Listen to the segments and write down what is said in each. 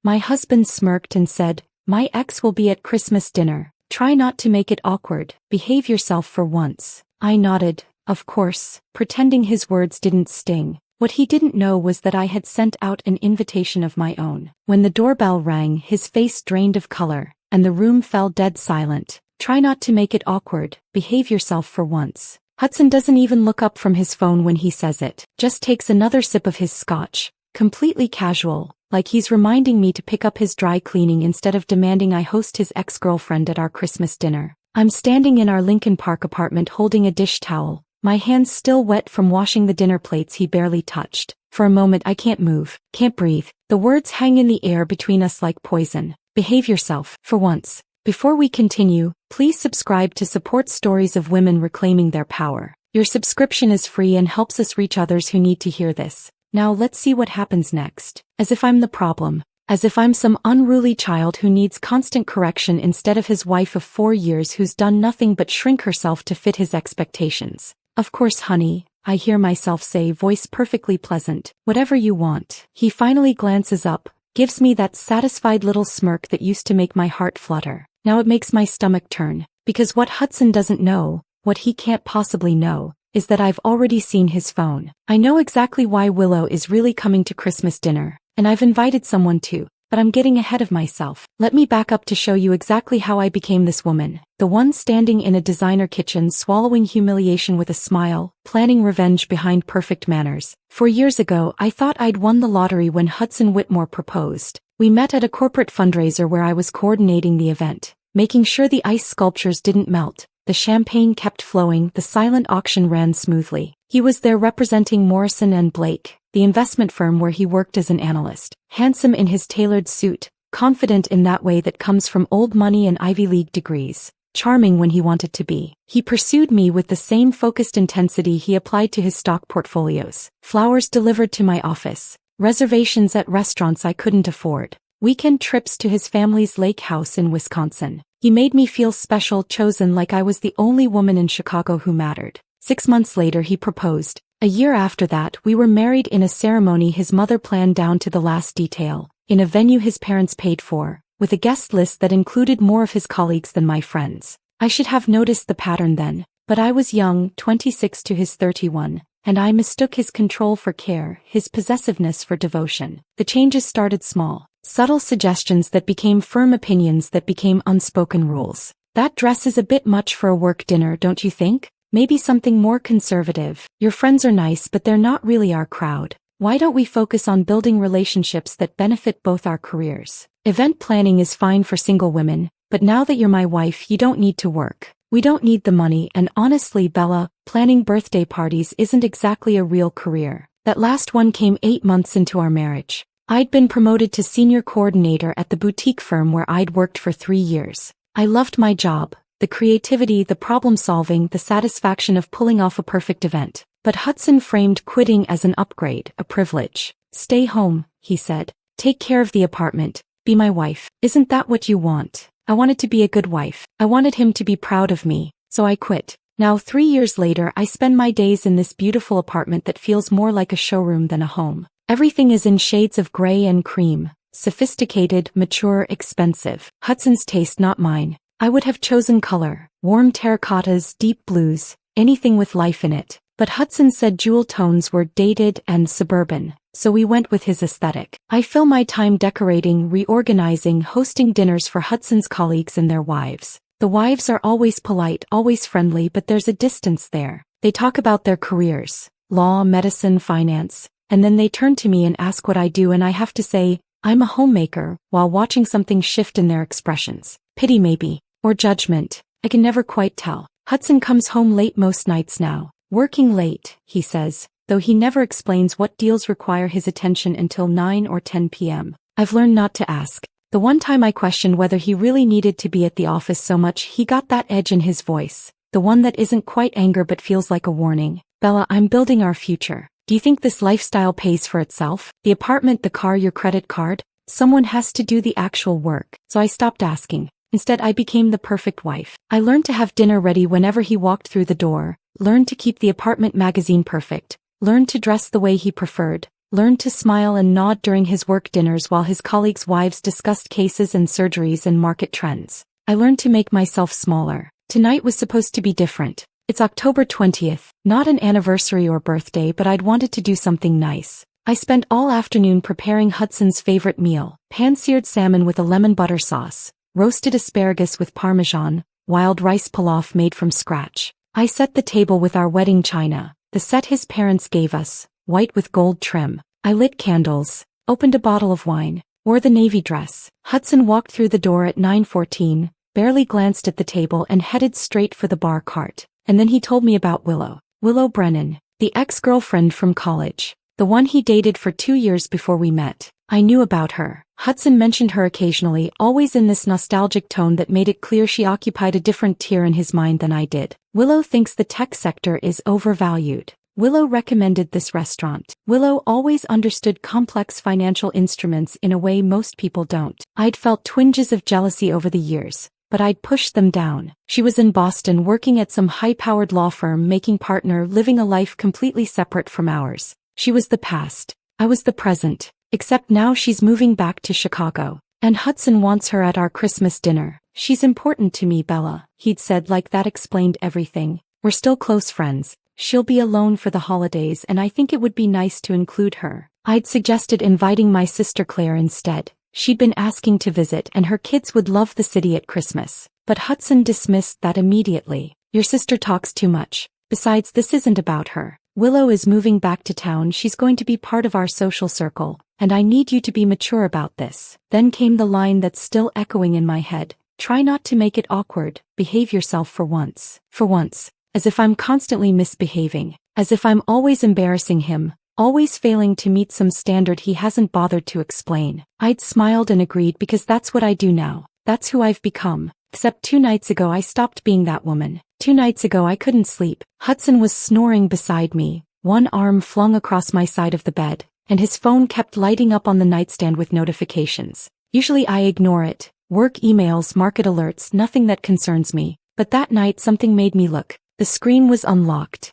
My husband smirked and said, "My ex will be at Christmas dinner. Try not to make it awkward. Behave yourself for once." I nodded, of course, pretending his words didn't sting. What he didn't know was that I had sent out an invitation of my own. When the doorbell rang, his face drained of color, and the room fell dead silent. Try not to make it awkward. Behave yourself for once. Hudson doesn't even look up from his phone when he says it. Just takes another sip of his scotch. Completely casual, like he's reminding me to pick up his dry cleaning instead of demanding I host his ex-girlfriend at our Christmas dinner. I'm standing in our Lincoln Park apartment holding a dish towel, my hands still wet from washing the dinner plates he barely touched. For a moment I can't move, can't breathe. The words hang in the air between us like poison. Behave yourself, for once. Before we continue, please subscribe to support stories of women reclaiming their power. Your subscription is free and helps us reach others who need to hear this. Now let's see what happens next. As if I'm the problem. As if I'm some unruly child who needs constant correction instead of his wife of 4 years who's done nothing but shrink herself to fit his expectations. "Of course, honey," I hear myself say, voice perfectly pleasant. "Whatever you want." He finally glances up, gives me that satisfied little smirk that used to make my heart flutter. Now it makes my stomach turn, because what Hudson doesn't know, what he can't possibly know, is that I've already seen his phone. I know exactly why Willow is really coming to Christmas dinner, and I've invited someone too. But I'm getting ahead of myself. Let me back up to show you exactly how I became this woman. The one standing in a designer kitchen swallowing humiliation with a smile, planning revenge behind perfect manners. 4 years ago, I thought I'd won the lottery when Hudson Whitmore proposed. We met at a corporate fundraiser where I was coordinating the event, making sure the ice sculptures didn't melt. The champagne kept flowing, the silent auction ran smoothly. He was there representing Morrison & Blake, the investment firm where he worked as an analyst. Handsome in his tailored suit, confident in that way that comes from old money and Ivy League degrees, charming when he wanted to be. He pursued me with the same focused intensity he applied to his stock portfolios. Flowers delivered to my office, reservations at restaurants I couldn't afford, weekend trips to his family's lake house in Wisconsin. He made me feel special, chosen, like I was the only woman in Chicago who mattered. 6 months later he proposed. A year after that we were married in a ceremony his mother planned down to the last detail, in a venue his parents paid for, with a guest list that included more of his colleagues than my friends. I should have noticed the pattern then, but I was young, 26 to his 31, and I mistook his control for care, his possessiveness for devotion. The changes started small, subtle suggestions that became firm opinions that became unspoken rules. "That dress is a bit much for a work dinner, don't you think? Maybe something more conservative. Your friends are nice but they're not really our crowd. Why don't we focus on building relationships that benefit both our careers? Event planning is fine for single women, but now that you're my wife you don't need to work. We don't need the money, and honestly, Bella, planning birthday parties isn't exactly a real career." That last one came 8 months into our marriage. I'd been promoted to senior coordinator at the boutique firm where I'd worked for 3 years. I loved my job. The creativity, the problem-solving, the satisfaction of pulling off a perfect event. But Hudson framed quitting as an upgrade, a privilege. "Stay home," he said. "Take care of the apartment. Be my wife. Isn't that what you want?" I wanted to be a good wife. I wanted him to be proud of me, so I quit. Now 3 years later I spend my days in this beautiful apartment that feels more like a showroom than a home. Everything is in shades of gray and cream, sophisticated, mature, expensive. Hudson's taste, not mine. I would have chosen color, warm terracottas, deep blues, anything with life in it. But Hudson said jewel tones were dated and suburban, so we went with his aesthetic. I fill my time decorating, reorganizing, hosting dinners for Hudson's colleagues and their wives. The wives are always polite, always friendly, but there's a distance there. They talk about their careers, law, medicine, finance, and then they turn to me and ask what I do, and I have to say, I'm a homemaker, while watching something shift in their expressions. Pity maybe. Or judgment. I can never quite tell. Hudson comes home late most nights now. Working late, he says, though he never explains what deals require his attention until 9 or 10 p.m. I've learned not to ask. The one time I questioned whether he really needed to be at the office so much, he got that edge in his voice. The one that isn't quite anger but feels like a warning. "Bella, I'm building our future. Do you think this lifestyle pays for itself? The apartment, the car, your credit card? Someone has to do the actual work." So I stopped asking. Instead, I became the perfect wife. I learned to have dinner ready whenever he walked through the door, learned to keep the apartment magazine perfect, learned to dress the way he preferred, learned to smile and nod during his work dinners while his colleagues' wives discussed cases and surgeries and market trends. I learned to make myself smaller. Tonight was supposed to be different. It's October 20th, not an anniversary or birthday, but I'd wanted to do something nice. I spent all afternoon preparing Hudson's favorite meal: pan-seared salmon with a lemon butter sauce, roasted asparagus with parmesan, wild rice pilaf made from scratch. I set the table with our wedding china, the set his parents gave us, white with gold trim. I lit candles, opened a bottle of wine, wore the navy dress. Hudson walked through the door at 9:14, barely glanced at the table and headed straight for the bar cart. And then he told me about Willow. Willow Brennan, the ex-girlfriend from college. The one he dated for 2 years before we met. I knew about her. Hudson mentioned her occasionally, always in this nostalgic tone that made it clear she occupied a different tier in his mind than I did. Willow thinks the tech sector is overvalued. Willow recommended this restaurant. Willow always understood complex financial instruments in a way most people don't. I'd felt twinges of jealousy over the years, but I'd pushed them down. She was in Boston working at some high-powered law firm, making partner, living a life completely separate from ours. She was the past. I was the present. Except now she's moving back to Chicago. And Hudson wants her at our Christmas dinner. She's important to me, Bella. He'd said like that explained everything. We're still close friends. She'll be alone for the holidays and I think it would be nice to include her. I'd suggested inviting my sister Claire instead. She'd been asking to visit and her kids would love the city at Christmas. But Hudson dismissed that immediately. Your sister talks too much. Besides, this isn't about her. Willow is moving back to town. She's going to be part of our social circle, and I need you to be mature about this. Then came the line that's still echoing in my head. Try not to make it awkward. Behave yourself for once. For once. As if I'm constantly misbehaving. As if I'm always embarrassing him. Always failing to meet some standard he hasn't bothered to explain. I'd smiled and agreed because that's what I do now. That's who I've become. Except 2 nights ago I stopped being that woman. 2 nights ago I couldn't sleep. Hudson was snoring beside me, one arm flung across my side of the bed, and his phone kept lighting up on the nightstand with notifications. Usually I ignore it. Work emails, market alerts, nothing that concerns me. But that night something made me look. The screen was unlocked.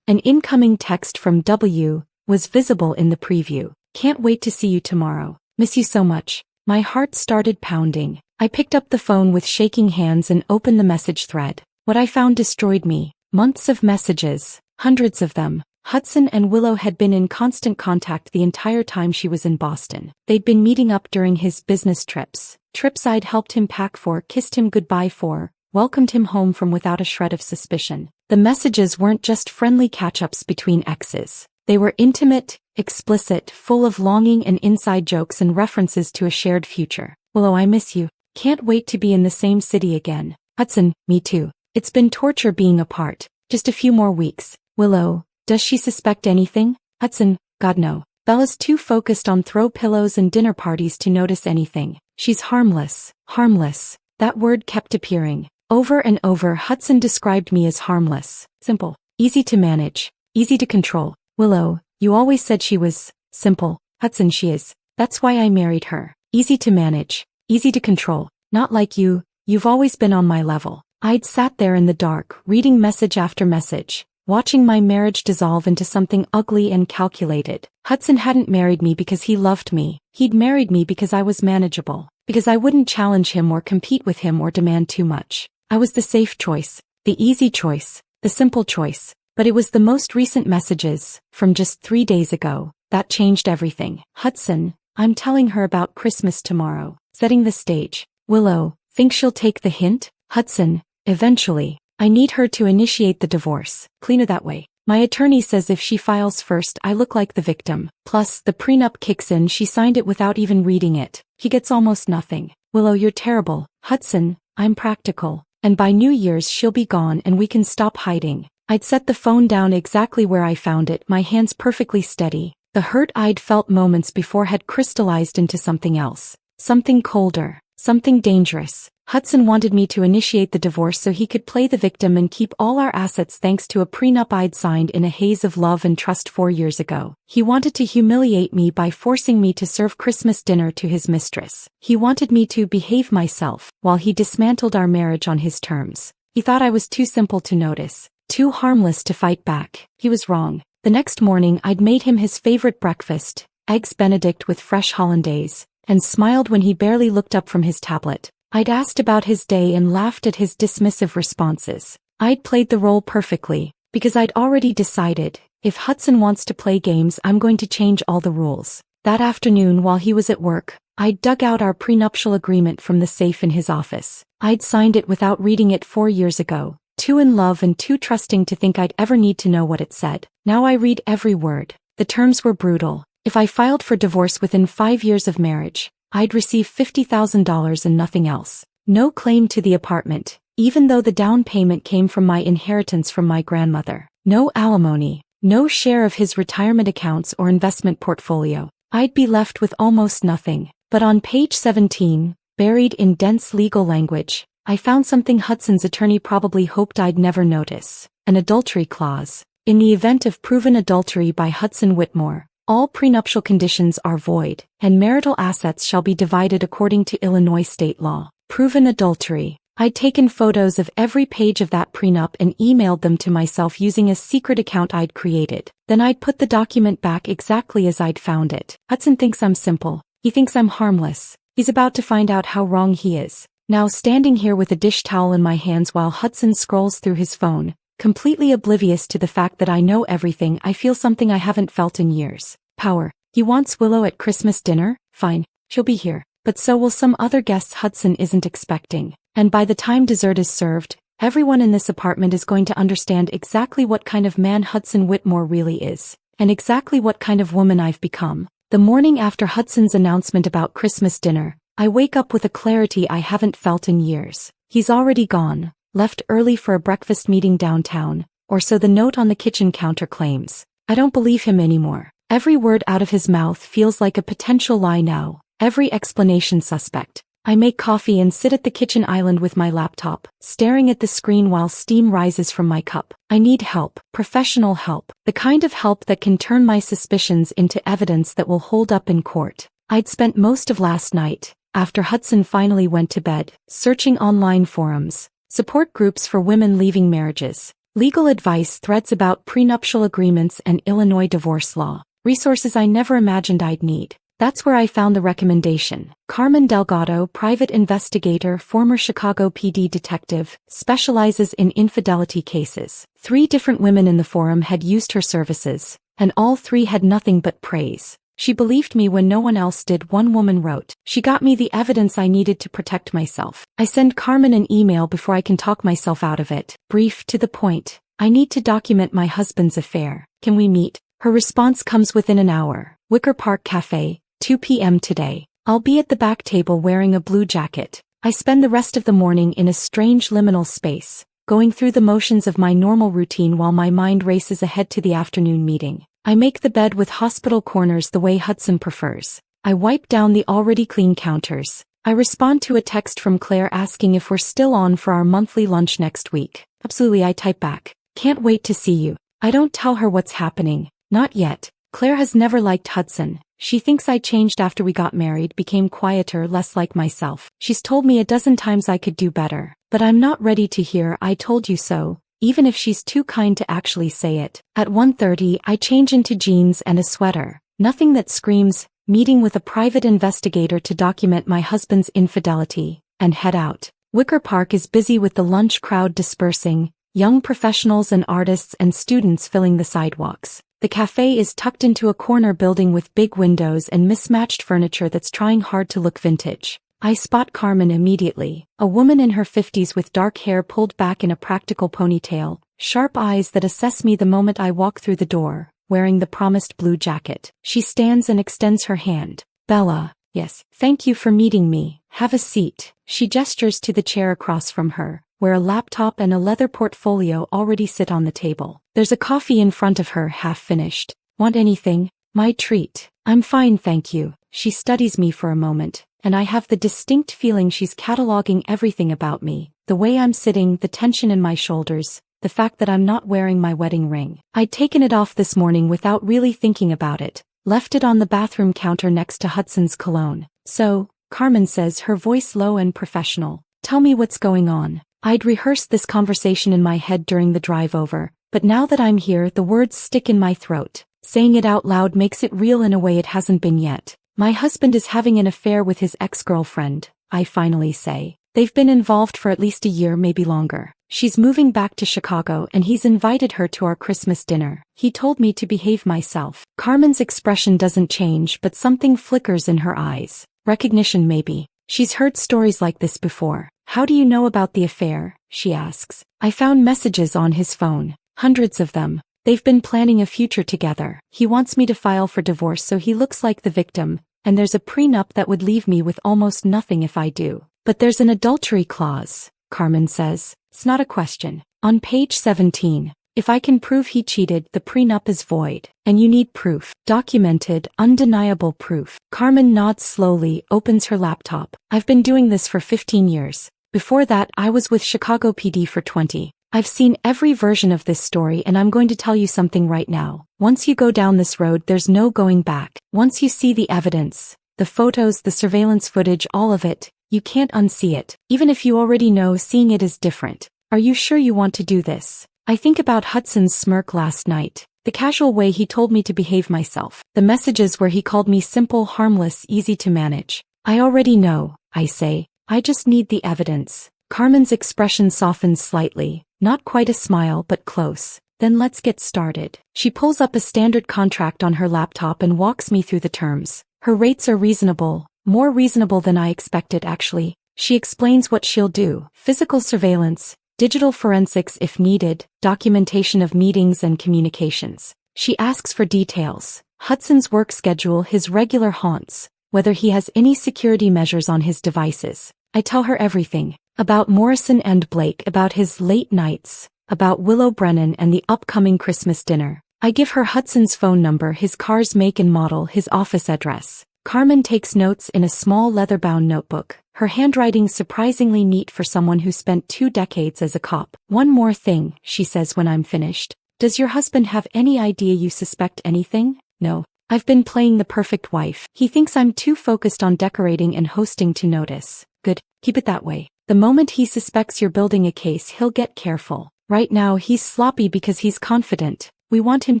An incoming text from W was visible in the preview. Can't wait to see you tomorrow. Miss you so much. My heart started pounding. I picked up the phone with shaking hands and opened the message thread. What I found destroyed me. Months of messages. Hundreds of them. Hudson and Willow had been in constant contact the entire time she was in Boston. They'd been meeting up during his business trips. Trips I'd helped him pack for, kissed him goodbye for, welcomed him home from without a shred of suspicion. The messages weren't just friendly catch-ups between exes. They were intimate, explicit, full of longing and inside jokes and references to a shared future. Willow, I miss you. Can't wait to be in the same city again. Hudson, me too. It's been torture being apart. Just a few more weeks. Willow, does she suspect anything? Hudson, God no. Bella's too focused on throw pillows and dinner parties to notice anything. She's harmless. Harmless. That word kept appearing. Over and over Hudson described me as harmless. Simple. Easy to manage. Easy to control. Willow, you always said she was simple. Hudson, she is. That's why I married her. Easy to manage. Easy to control. Not like you. You've always been on my level. I'd sat there in the dark, reading message after message, watching my marriage dissolve into something ugly and calculated. Hudson hadn't married me because he loved me. He'd married me because I was manageable, because I wouldn't challenge him or compete with him or demand too much. I was the safe choice, the easy choice, the simple choice. But it was the most recent messages, from just 3 days ago, that changed everything. Hudson, I'm telling her about Christmas tomorrow, setting the stage. Willow, think she'll take the hint? Hudson, eventually. I need her to initiate the divorce. Cleaner that way. My attorney says if she files first, I look like the victim. Plus, the prenup kicks in. She signed it without even reading it. He gets almost nothing. Willow, you're terrible. Hudson, I'm practical. And by New Year's she'll be gone and we can stop hiding. I'd set the phone down exactly where I found it, my hands perfectly steady. The hurt I'd felt moments before had crystallized into something else. Something colder. Something dangerous. Hudson wanted me to initiate the divorce so he could play the victim and keep all our assets thanks to a prenup I'd signed in a haze of love and trust 4 years ago. He wanted to humiliate me by forcing me to serve Christmas dinner to his mistress. He wanted me to behave myself while he dismantled our marriage on his terms. He thought I was too simple to notice, too harmless to fight back. He was wrong. The next morning I'd made him his favorite breakfast, eggs Benedict with fresh hollandaise, and smiled when he barely looked up from his tablet. I'd asked about his day and laughed at his dismissive responses. I'd played the role perfectly, because I'd already decided, if Hudson wants to play games, I'm going to change all the rules. That afternoon while he was at work, I'd dug out our prenuptial agreement from the safe in his office. I'd signed it without reading it 4 years ago, too in love and too trusting to think I'd ever need to know what it said. Now I read every word. The terms were brutal. If I filed for divorce within 5 years of marriage, I'd receive $50,000 and nothing else. No claim to the apartment, even though the down payment came from my inheritance from my grandmother. No alimony, no share of his retirement accounts or investment portfolio. I'd be left with almost nothing. But on page 17, buried in dense legal language, I found something Hudson's attorney probably hoped I'd never notice. An adultery clause. In the event of proven adultery by Hudson Whitmore, all prenuptial conditions are void, and marital assets shall be divided according to Illinois state law. Proven adultery. I'd taken photos of every page of that prenup and emailed them to myself using a secret account I'd created. Then I'd put the document back exactly as I'd found it. Hudson thinks I'm simple. He thinks I'm harmless. He's about to find out how wrong he is. Now standing here with a dish towel in my hands while Hudson scrolls through his phone, completely oblivious to the fact that I know everything, I feel something I haven't felt in years. Power. He wants Willow at Christmas dinner? Fine, she'll be here. But so will some other guests Hudson isn't expecting. And by the time dessert is served, everyone in this apartment is going to understand exactly what kind of man Hudson Whitmore really is, and exactly what kind of woman I've become. The morning after Hudson's announcement about Christmas dinner, I wake up with a clarity I haven't felt in years. He's already gone, left early for a breakfast meeting downtown, or so the note on the kitchen counter claims. I don't believe him anymore. Every word out of his mouth feels like a potential lie now, every explanation suspect. I make coffee and sit at the kitchen island with my laptop, staring at the screen while steam rises from my cup. I need help, professional help, the kind of help that can turn my suspicions into evidence that will hold up in court. I'd spent most of last night, after Hudson finally went to bed, searching online forums, support groups for women leaving marriages, legal advice threads about prenuptial agreements and Illinois divorce law, resources I never imagined I'd need. That's where I found the recommendation. Carmen Delgado, private investigator, former Chicago PD detective, specializes in infidelity cases. 3 different women in the forum had used her services, and all 3 had nothing but praise. She believed me when no one else did, one woman wrote. She got me the evidence I needed to protect myself. I send Carmen an email before I can talk myself out of it. Brief, to the point. I need to document my husband's affair. Can we meet? Her response comes within an hour. Wicker Park Cafe, 2 p.m. today. I'll be at the back table wearing a blue jacket. I spend the rest of the morning in a strange liminal space, going through the motions of my normal routine while my mind races ahead to the afternoon meeting. I make the bed with hospital corners the way Hudson prefers. I wipe down the already clean counters. I respond to a text from Claire asking if we're still on for our monthly lunch next week. Absolutely, I type back. Can't wait to see you. I don't tell her what's happening. Not yet. Claire has never liked Hudson. She thinks I changed after we got married, became quieter, less like myself. She's told me a dozen times I could do better. But I'm not ready to hear "I told you so," even if she's too kind to actually say it. At 1:30, I change into jeans and a sweater. Nothing that screams, meeting with a private investigator to document my husband's infidelity, and head out. Wicker Park is busy with the lunch crowd dispersing, young professionals and artists and students filling the sidewalks. The cafe is tucked into a corner building with big windows and mismatched furniture that's trying hard to look vintage. I spot Carmen immediately, a woman in her 50s with dark hair pulled back in a practical ponytail, sharp eyes that assess me the moment I walk through the door, wearing the promised blue jacket. She stands and extends her hand. Bella. Yes. Thank you for meeting me. Have a seat. She gestures to the chair across from her, where a laptop and a leather portfolio already sit on the table. There's a coffee in front of her, half finished. Want anything? My treat. I'm fine, thank you. She studies me for a moment, and I have the distinct feeling she's cataloging everything about me. The way I'm sitting, the tension in my shoulders, the fact that I'm not wearing my wedding ring. I'd taken it off this morning without really thinking about it, left it on the bathroom counter next to Hudson's cologne. So, Carmen says, her voice low and professional. Tell me what's going on. I'd rehearsed this conversation in my head during the drive over, but now that I'm here the words stick in my throat. Saying it out loud makes it real in a way it hasn't been yet. My husband is having an affair with his ex-girlfriend, I finally say. They've been involved for at least a year, maybe longer. She's moving back to Chicago and he's invited her to our Christmas dinner. He told me to behave myself. Carmen's expression doesn't change, but something flickers in her eyes. Recognition maybe. She's heard stories like this before. How do you know about the affair? She asks. I found messages on his phone. Hundreds of them. They've been planning a future together. He wants me to file for divorce so he looks like the victim, and there's a prenup that would leave me with almost nothing if I do. But there's an adultery clause, Carmen says. It's not a question. On page 17, if I can prove he cheated, the prenup is void. And you need proof. Documented, undeniable proof. Carmen nods slowly, opens her laptop. I've been doing this for 15 years. Before that, I was with Chicago PD for 20. I've seen every version of this story and I'm going to tell you something right now. Once you go down this road, there's no going back. Once you see the evidence, the photos, the surveillance footage, all of it, you can't unsee it. Even if you already know, seeing it is different. Are you sure you want to do this? I think about Hudson's smirk last night. The casual way he told me to behave myself. The messages where he called me simple, harmless, easy to manage. I already know, I say. I just need the evidence. Carmen's expression softens slightly. Not quite a smile, but close. Then let's get started. She pulls up a standard contract on her laptop and walks me through the terms. Her rates are reasonable, more reasonable than I expected actually. She explains what she'll do. Physical surveillance, digital forensics if needed, documentation of meetings and communications. She asks for details. Hudson's work schedule, his regular haunts, whether he has any security measures on his devices. I tell her everything. About Morrison and Blake, about his late nights, about Willow Brennan and the upcoming Christmas dinner. I give her Hudson's phone number, his car's make and model, his office address. Carmen takes notes in a small leather-bound notebook. Her handwriting surprisingly neat for someone who spent 2 decades as a cop. One more thing, she says when I'm finished. Does your husband have any idea you suspect anything? No. I've been playing the perfect wife. He thinks I'm too focused on decorating and hosting to notice. Good. Keep it that way. The moment he suspects you're building a case, he'll get careful. Right now he's sloppy because he's confident. We want him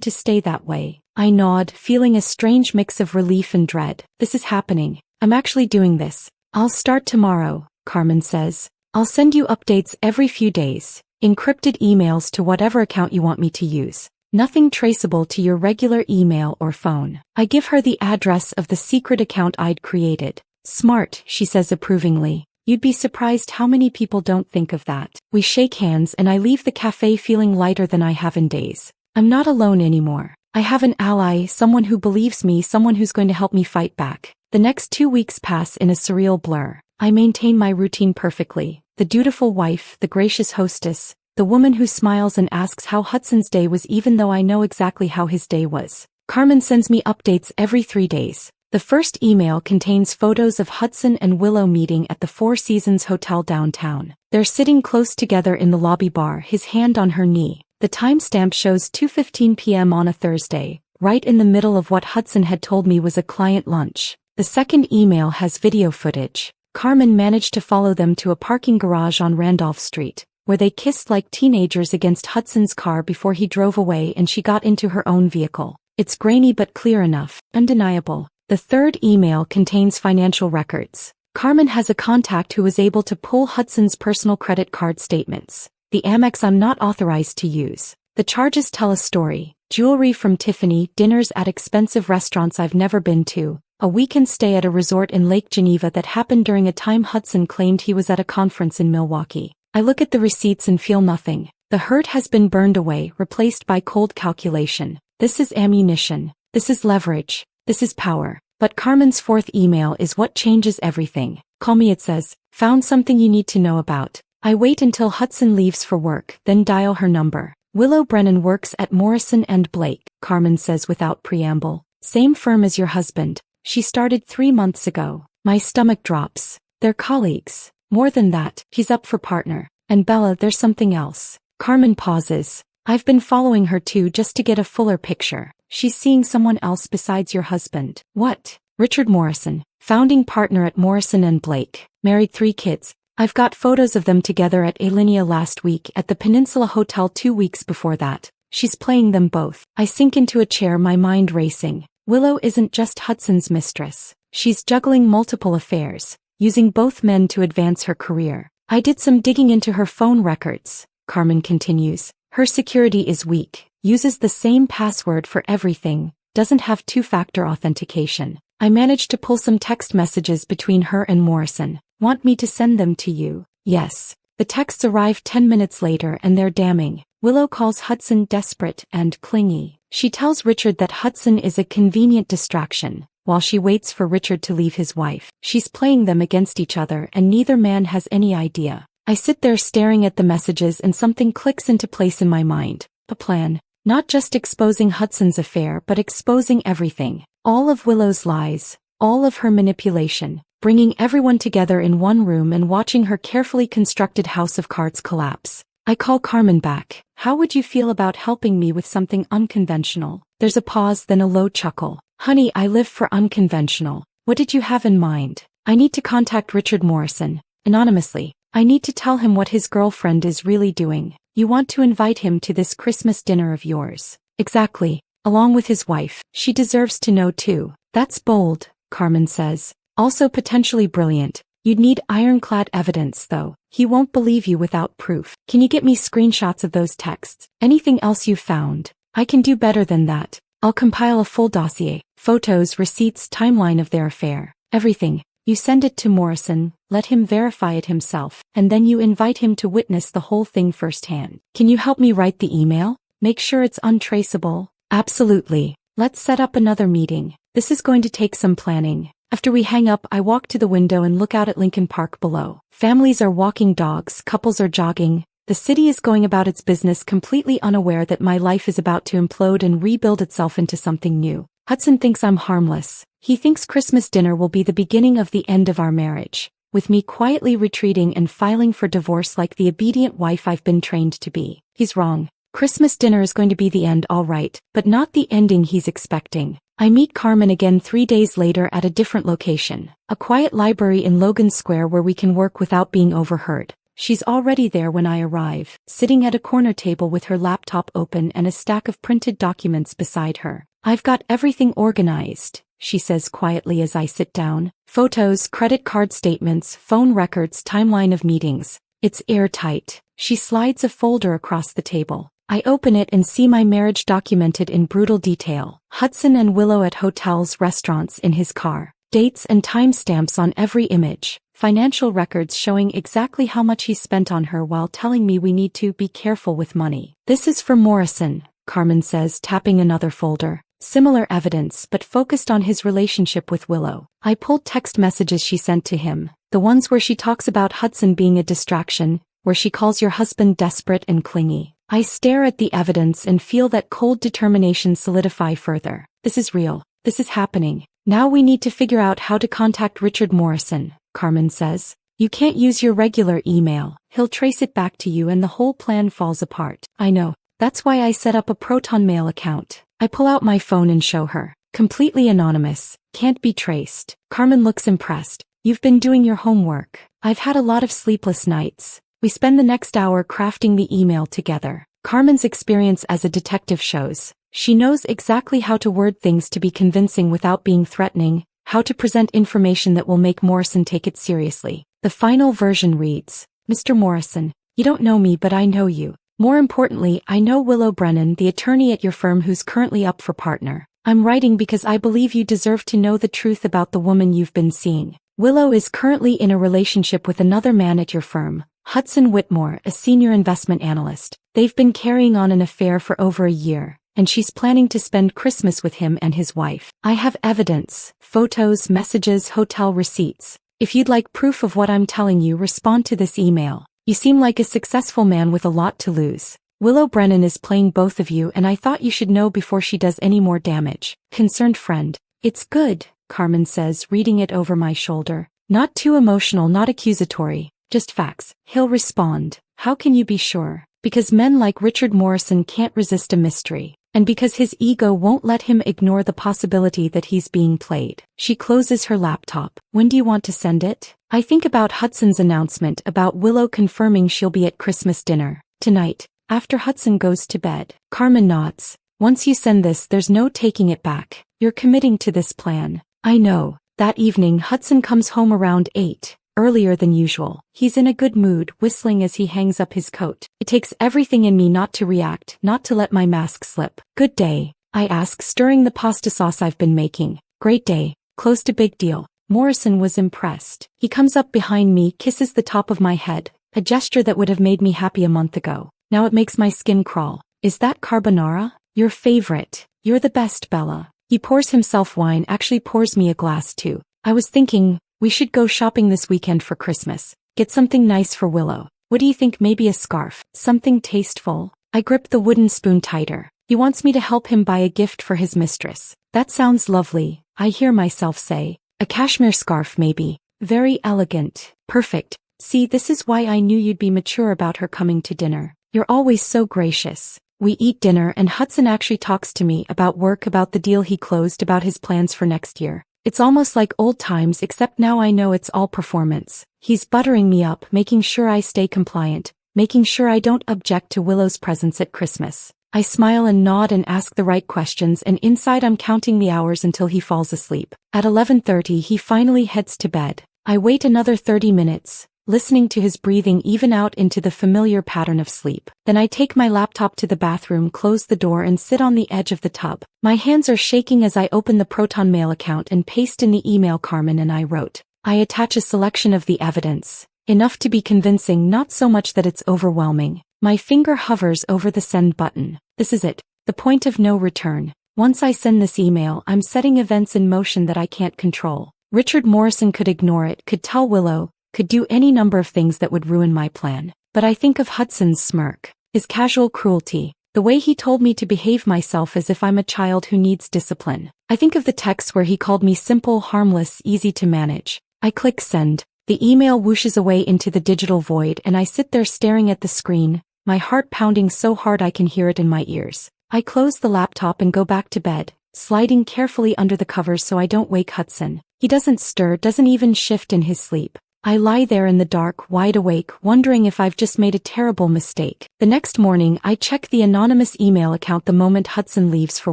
to stay that way. I nod, feeling a strange mix of relief and dread. This is happening. I'm actually doing this. I'll start tomorrow, Carmen says. I'll send you updates every few days. Encrypted emails to whatever account you want me to use. Nothing traceable to your regular email or phone. I give her the address of the secret account I'd created. Smart, she says approvingly. You'd be surprised how many people don't think of that. We shake hands and I leave the cafe feeling lighter than I have in days. I'm not alone anymore. I have an ally, someone who believes me, someone who's going to help me fight back. The next 2 weeks pass in a surreal blur. I maintain my routine perfectly. The dutiful wife, the gracious hostess, the woman who smiles and asks how Hudson's day was even though I know exactly how his day was. Carmen sends me updates every 3 days. The first email contains photos of Hudson and Willow meeting at the Four Seasons Hotel downtown. They're sitting close together in the lobby bar, his hand on her knee. The timestamp shows 2:15 p.m. on a Thursday, right in the middle of what Hudson had told me was a client lunch. The second email has video footage. Carmen managed to follow them to a parking garage on Randolph Street, where they kissed like teenagers against Hudson's car before he drove away and she got into her own vehicle. It's grainy but clear enough, undeniable. The third email contains financial records. Carmen has a contact who was able to pull Hudson's personal credit card statements. The Amex I'm not authorized to use. The charges tell a story. Jewelry from Tiffany, dinners at expensive restaurants I've never been to, a weekend stay at a resort in Lake Geneva that happened during a time Hudson claimed he was at a conference in Milwaukee. I look at the receipts and feel nothing. The hurt has been burned away, replaced by cold calculation. This is ammunition. This is leverage. This is power. But Carmen's fourth email is what changes everything. Call me, it says. Found something you need to know about. I wait until Hudson leaves for work, then dial her number. Willow Brennan works at Morrison and Blake, Carmen says without preamble. Same firm as your husband. She started 3 months ago. My stomach drops. They're colleagues. More than that, he's up for partner. And Bella, there's something else. Carmen pauses. I've been following her too just to get a fuller picture. She's seeing someone else besides your husband. What? Richard Morrison, founding partner at Morrison and Blake, married 3 kids. I've got photos of them together at Alinea last week, at the Peninsula Hotel 2 weeks before that. She's playing them both. I sink into a chair, my mind racing. Willow isn't just Hudson's mistress. She's juggling multiple affairs, using both men to advance her career. I did some digging into her phone records, Carmen continues. Her security is weak, uses the same password for everything, doesn't have two-factor authentication. I managed to pull some text messages between her and Morrison. Want me to send them to you? Yes. The texts arrive 10 minutes later and they're damning. Willow calls Hudson desperate and clingy. She tells Richard that Hudson is a convenient distraction, while she waits for Richard to leave his wife. She's playing them against each other and neither man has any idea. I sit there staring at the messages and something clicks into place in my mind. A plan. Not just exposing Hudson's affair but exposing everything. All of Willow's lies, all of her manipulation, bringing everyone together in one room and watching her carefully constructed house of cards collapse. I call Carmen back. How would you feel about helping me with something unconventional? There's a pause, then a low chuckle. Honey, I live for unconventional. What did you have in mind? I need to contact Richard Morrison, anonymously. I need to tell him what his girlfriend is really doing. You want to invite him to this Christmas dinner of yours. Exactly. Along with his wife. She deserves to know too. That's bold, Carmen says. Also potentially brilliant. You'd need ironclad evidence though. He won't believe you without proof. Can you get me screenshots of those texts? Anything else you found? I can do better than that. I'll compile a full dossier. Photos, receipts, timeline of their affair. Everything. You send it to Morrison, let him verify it himself, and then you invite him to witness the whole thing firsthand. Can you help me write the email? Make sure it's untraceable. Absolutely. Let's set up another meeting. This is going to take some planning. After we hang up, I walk to the window and look out at Lincoln Park below. Families are walking dogs, couples are jogging. The city is going about its business completely unaware that my life is about to implode and rebuild itself into something new. Hudson thinks I'm harmless. He thinks Christmas dinner will be the beginning of the end of our marriage, with me quietly retreating and filing for divorce like the obedient wife I've been trained to be. He's wrong. Christmas dinner is going to be the end, all right, but not the ending he's expecting. I meet Carmen again 3 days later at a different location, a quiet library in Logan Square where we can work without being overheard. She's already there when I arrive, sitting at a corner table with her laptop open and a stack of printed documents beside her. I've got everything organized, she says quietly as I sit down. Photos, credit card statements, phone records, timeline of meetings. It's airtight. She slides a folder across the table. I open it and see my marriage documented in brutal detail. Hudson and Willow at hotels, restaurants, in his car. Dates and timestamps on every image. Financial records showing exactly how much he spent on her while telling me we need to be careful with money. This is for Morrison, Carmen says, tapping another folder. Similar evidence but focused on his relationship with Willow. I pulled text messages she sent to him. The ones where she talks about Hudson being a distraction, where she calls your husband desperate and clingy. I stare at the evidence and feel that cold determination solidify further. This is real. This is happening. Now we need to figure out how to contact Richard Morrison, Carmen says. You can't use your regular email. He'll trace it back to you and the whole plan falls apart. I know. That's why I set up a Proton Mail account. I pull out my phone and show her. Completely anonymous. Can't be traced. Carmen looks impressed. You've been doing your homework. I've had a lot of sleepless nights. We spend the next hour crafting the email together. Carmen's experience as a detective shows. She knows exactly how to word things to be convincing without being threatening, how to present information that will make Morrison take it seriously. The final version reads, Mr. Morrison, you don't know me but I know you. More importantly, I know Willow Brennan, the attorney at your firm who's currently up for partner. I'm writing because I believe you deserve to know the truth about the woman you've been seeing. Willow is currently in a relationship with another man at your firm, Hudson Whitmore, a senior investment analyst. They've been carrying on an affair for over a year, and she's planning to spend Christmas with him and his wife. I have evidence, photos, messages, hotel receipts. If you'd like proof of what I'm telling you, respond to this email. You seem like a successful man with a lot to lose. Willow Brennan is playing both of you and I thought you should know before she does any more damage. Concerned friend. It's good, Carmen says, reading it over my shoulder. Not too emotional, not accusatory, just facts. He'll respond. How can you be sure? Because men like Richard Morrison can't resist a mystery. And because his ego won't let him ignore the possibility that he's being played. She closes her laptop. When do you want to send it? I think about Hudson's announcement about Willow confirming she'll be at Christmas dinner. Tonight. After Hudson goes to bed. Carmen nods. Once you send this, there's no taking it back. You're committing to this plan. I know. That evening, Hudson comes home around 8, earlier than usual. He's in a good mood, whistling as he hangs up his coat. It takes everything in me not to react, not to let my mask slip. Good day, I ask, stirring the pasta sauce I've been making. Great day. Close to big deal. Morrison was impressed. He comes up behind me, kisses the top of my head, a gesture that would have made me happy a month ago. Now it makes my skin crawl. Is that carbonara? Your favorite. You're the best, Bella. He pours himself wine, actually pours me a glass too. I was thinking, we should go shopping this weekend for Christmas. Get something nice for Willow. What do you think? Maybe a scarf? Something tasteful? I grip the wooden spoon tighter. He wants me to help him buy a gift for his mistress. That sounds lovely, I hear myself say. A cashmere scarf maybe. Very elegant. Perfect. See, this is why I knew you'd be mature about her coming to dinner. You're always so gracious. We eat dinner and Hudson actually talks to me about work, about the deal he closed, about his plans for next year. It's almost like old times, except now I know it's all performance. He's buttering me up, making sure I stay compliant, making sure I don't object to Willow's presence at Christmas. I smile and nod and ask the right questions, and inside I'm counting the hours until he falls asleep. At 11:30 he finally heads to bed. I wait another 30 minutes, listening to his breathing even out into the familiar pattern of sleep. Then I take my laptop to the bathroom, close the door and sit on the edge of the tub. My hands are shaking as I open the Proton Mail account and paste in the email Carmen and I wrote. I attach a selection of the evidence. Enough to be convincing, not so much that it's overwhelming. My finger hovers over the send button. This is it. The point of no return. Once I send this email, I'm setting events in motion that I can't control. Richard Morrison could ignore it, could tell Willow, could do any number of things that would ruin my plan. But I think of Hudson's smirk, his casual cruelty, the way he told me to behave myself as if I'm a child who needs discipline. I think of the texts where he called me simple, harmless, easy to manage. I click send. The email whooshes away into the digital void and I sit there staring at the screen, my heart pounding so hard I can hear it in my ears. I close the laptop and go back to bed, sliding carefully under the covers so I don't wake Hudson. He doesn't stir, doesn't even shift in his sleep. I lie there in the dark, wide awake, wondering if I've just made a terrible mistake. The next morning, I check the anonymous email account the moment Hudson leaves for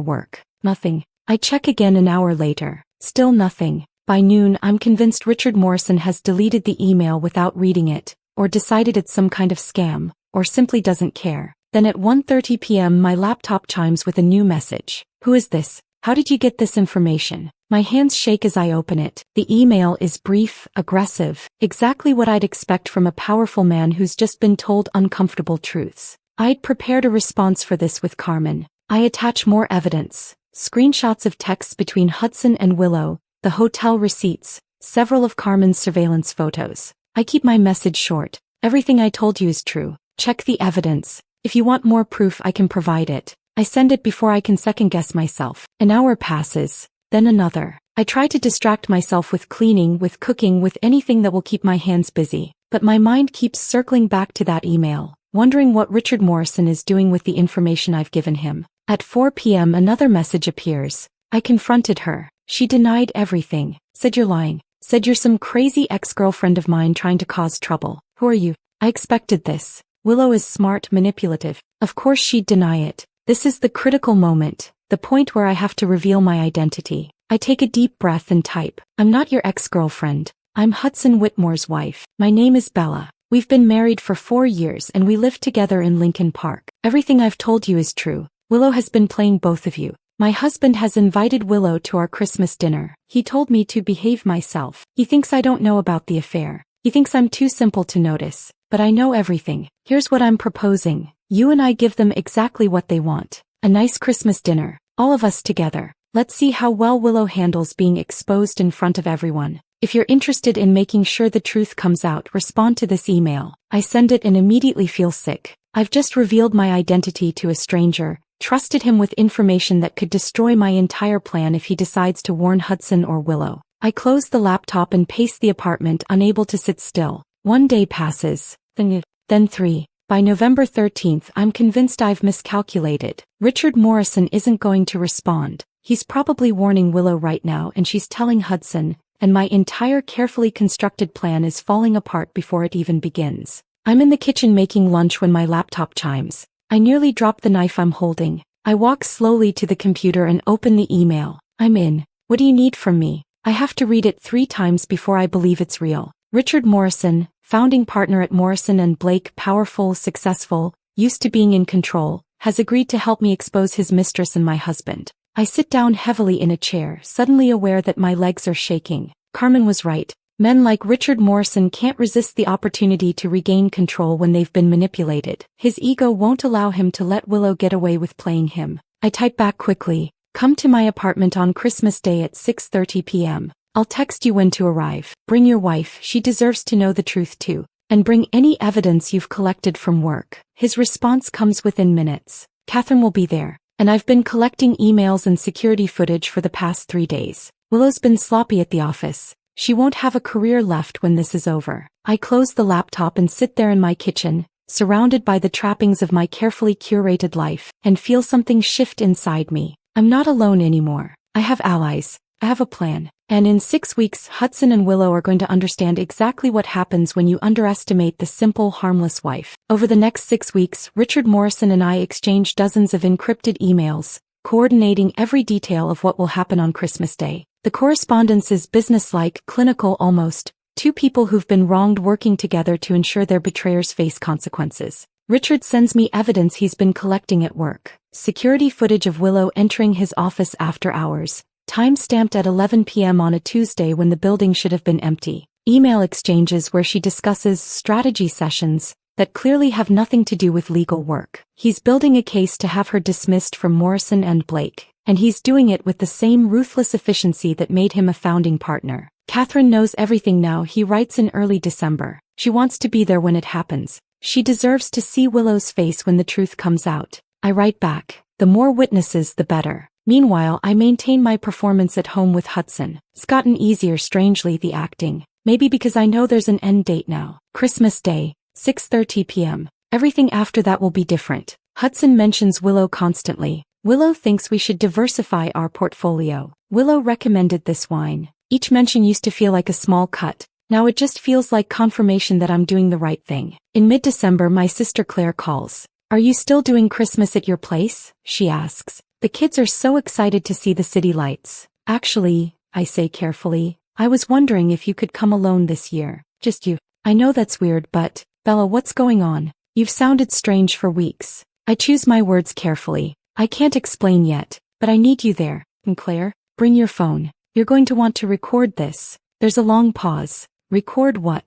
work. Nothing. I check again an hour later. Still nothing. By noon, I'm convinced Richard Morrison has deleted the email without reading it, or decided it's some kind of scam, or simply doesn't care. Then at 1:30 p.m. my laptop chimes with a new message. Who is this? How did you get this information? My hands shake as I open it. The email is brief, aggressive, exactly what I'd expect from a powerful man who's just been told uncomfortable truths. I'd prepared a response for this with Carmen. I attach more evidence, screenshots of texts between Hudson and Willow, the hotel receipts, several of Carmen's surveillance photos. I keep my message short. Everything I told you is true. Check the evidence. If you want more proof, I can provide it. I send it before I can second-guess myself. An hour passes, then another. I try to distract myself with cleaning, with cooking, with anything that will keep my hands busy. But my mind keeps circling back to that email, wondering what Richard Morrison is doing with the information I've given him. At 4 p.m. another message appears. I confronted her. She denied everything. Said you're lying. Said you're some crazy ex-girlfriend of mine trying to cause trouble. Who are you? I expected this. Willow is smart, manipulative. Of course she'd deny it. This is the critical moment, the point where I have to reveal my identity. I take a deep breath and type. I'm not your ex-girlfriend. I'm Hudson Whitmore's wife. My name is Bella. We've been married for 4 years and we live together in Lincoln Park. Everything I've told you is true. Willow has been playing both of you. My husband has invited Willow to our Christmas dinner. He told me to behave myself. He thinks I don't know about the affair. He thinks I'm too simple to notice. But I know everything. Here's what I'm proposing. You and I give them exactly what they want. A nice Christmas dinner. All of us together. Let's see how well Willow handles being exposed in front of everyone. If you're interested in making sure the truth comes out, respond to this email. I send it and immediately feel sick. I've just revealed my identity to a stranger, trusted him with information that could destroy my entire plan if he decides to warn Hudson or Willow. I close the laptop and pace the apartment, unable to sit still. 1 day passes. Then 3. By November 13th, I'm convinced I've miscalculated. Richard Morrison isn't going to respond. He's probably warning Willow right now and she's telling Hudson, and my entire carefully constructed plan is falling apart before it even begins. I'm in the kitchen making lunch when my laptop chimes. I nearly dropped the knife I'm holding. I walk slowly to the computer and open the email. I'm in. What do you need from me? I have to read it 3 times before I believe it's real. Richard Morrison, founding partner at Morrison and Blake, powerful, successful, used to being in control, has agreed to help me expose his mistress and my husband. I sit down heavily in a chair, suddenly aware that my legs are shaking. Carmen was right. Men like Richard Morrison can't resist the opportunity to regain control when they've been manipulated. His ego won't allow him to let Willow get away with playing him. I type back quickly. Come to my apartment on Christmas Day at 6:30 p.m. I'll text you when to arrive. Bring your wife, she deserves to know the truth too. And bring any evidence you've collected from work. His response comes within minutes. Catherine will be there. And I've been collecting emails and security footage for the past 3 days. Willow's been sloppy at the office. She won't have a career left when this is over. I close the laptop and sit there in my kitchen, surrounded by the trappings of my carefully curated life, and feel something shift inside me. I'm not alone anymore. I have allies. I have a plan. And in 6 weeks, Hudson and Willow are going to understand exactly what happens when you underestimate the simple, harmless wife. Over the next 6 weeks, Richard Morrison and I exchange dozens of encrypted emails, coordinating every detail of what will happen on Christmas Day. The correspondence is businesslike, clinical almost, 2 people who've been wronged working together to ensure their betrayers face consequences. Richard sends me evidence he's been collecting at work. Security footage of Willow entering his office after hours, time-stamped at 11 p.m. on a Tuesday when the building should have been empty. Email exchanges where she discusses strategy sessions that clearly have nothing to do with legal work. He's building a case to have her dismissed from Morrison and Blake, and he's doing it with the same ruthless efficiency that made him a founding partner. Catherine knows everything now, he writes in early December. She wants to be there when it happens. She deserves to see Willow's face when the truth comes out. I write back. The more witnesses, the better. Meanwhile, I maintain my performance at home with Hudson. It's gotten easier, strangely, the acting. Maybe because I know there's an end date now. Christmas Day, 6:30 p.m. Everything after that will be different. Hudson mentions Willow constantly. Willow thinks we should diversify our portfolio. Willow recommended this wine. Each mention used to feel like a small cut. Now it just feels like confirmation that I'm doing the right thing. In mid-December, my sister Claire calls. Are you still doing Christmas at your place? She asks. The kids are so excited to see the city lights. Actually, I say carefully, I was wondering if you could come alone this year. Just you. I know that's weird, but, Bella, what's going on? You've sounded strange for weeks. I choose my words carefully. I can't explain yet, but I need you there. And Claire, bring your phone. You're going to want to record this. There's a long pause. Record what?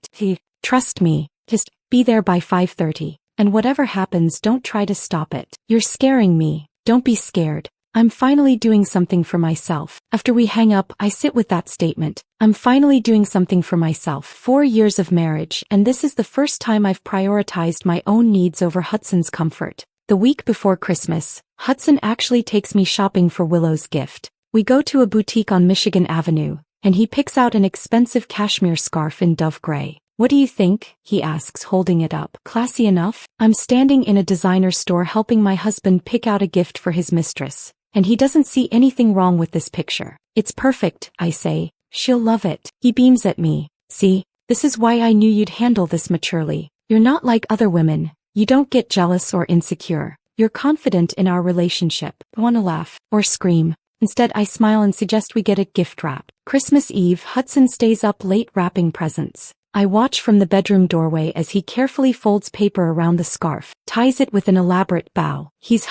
Trust me. Just be there by 5:30. And whatever happens, don't try to stop it. You're scaring me. Don't be scared. I'm finally doing something for myself. After we hang up, I sit with that statement. I'm finally doing something for myself. 4 years of marriage, and this is the first time I've prioritized my own needs over Hudson's comfort. The week before Christmas, Hudson actually takes me shopping for Willow's gift. We go to a boutique on Michigan Avenue, and he picks out an expensive cashmere scarf in dove gray. What do you think? He asks, holding it up. Classy enough? I'm standing in a designer store helping my husband pick out a gift for his mistress, and he doesn't see anything wrong with this picture. It's perfect, I say. She'll love it. He beams at me. See, this is why I knew you'd handle this maturely. You're not like other women. You don't get jealous or insecure. You're confident in our relationship. I want to laugh or scream. Instead, I smile and suggest we get a gift wrap. Christmas Eve, Hudson stays up late wrapping presents. I watch from the bedroom doorway as he carefully folds paper around the scarf, ties it with an elaborate bow. He's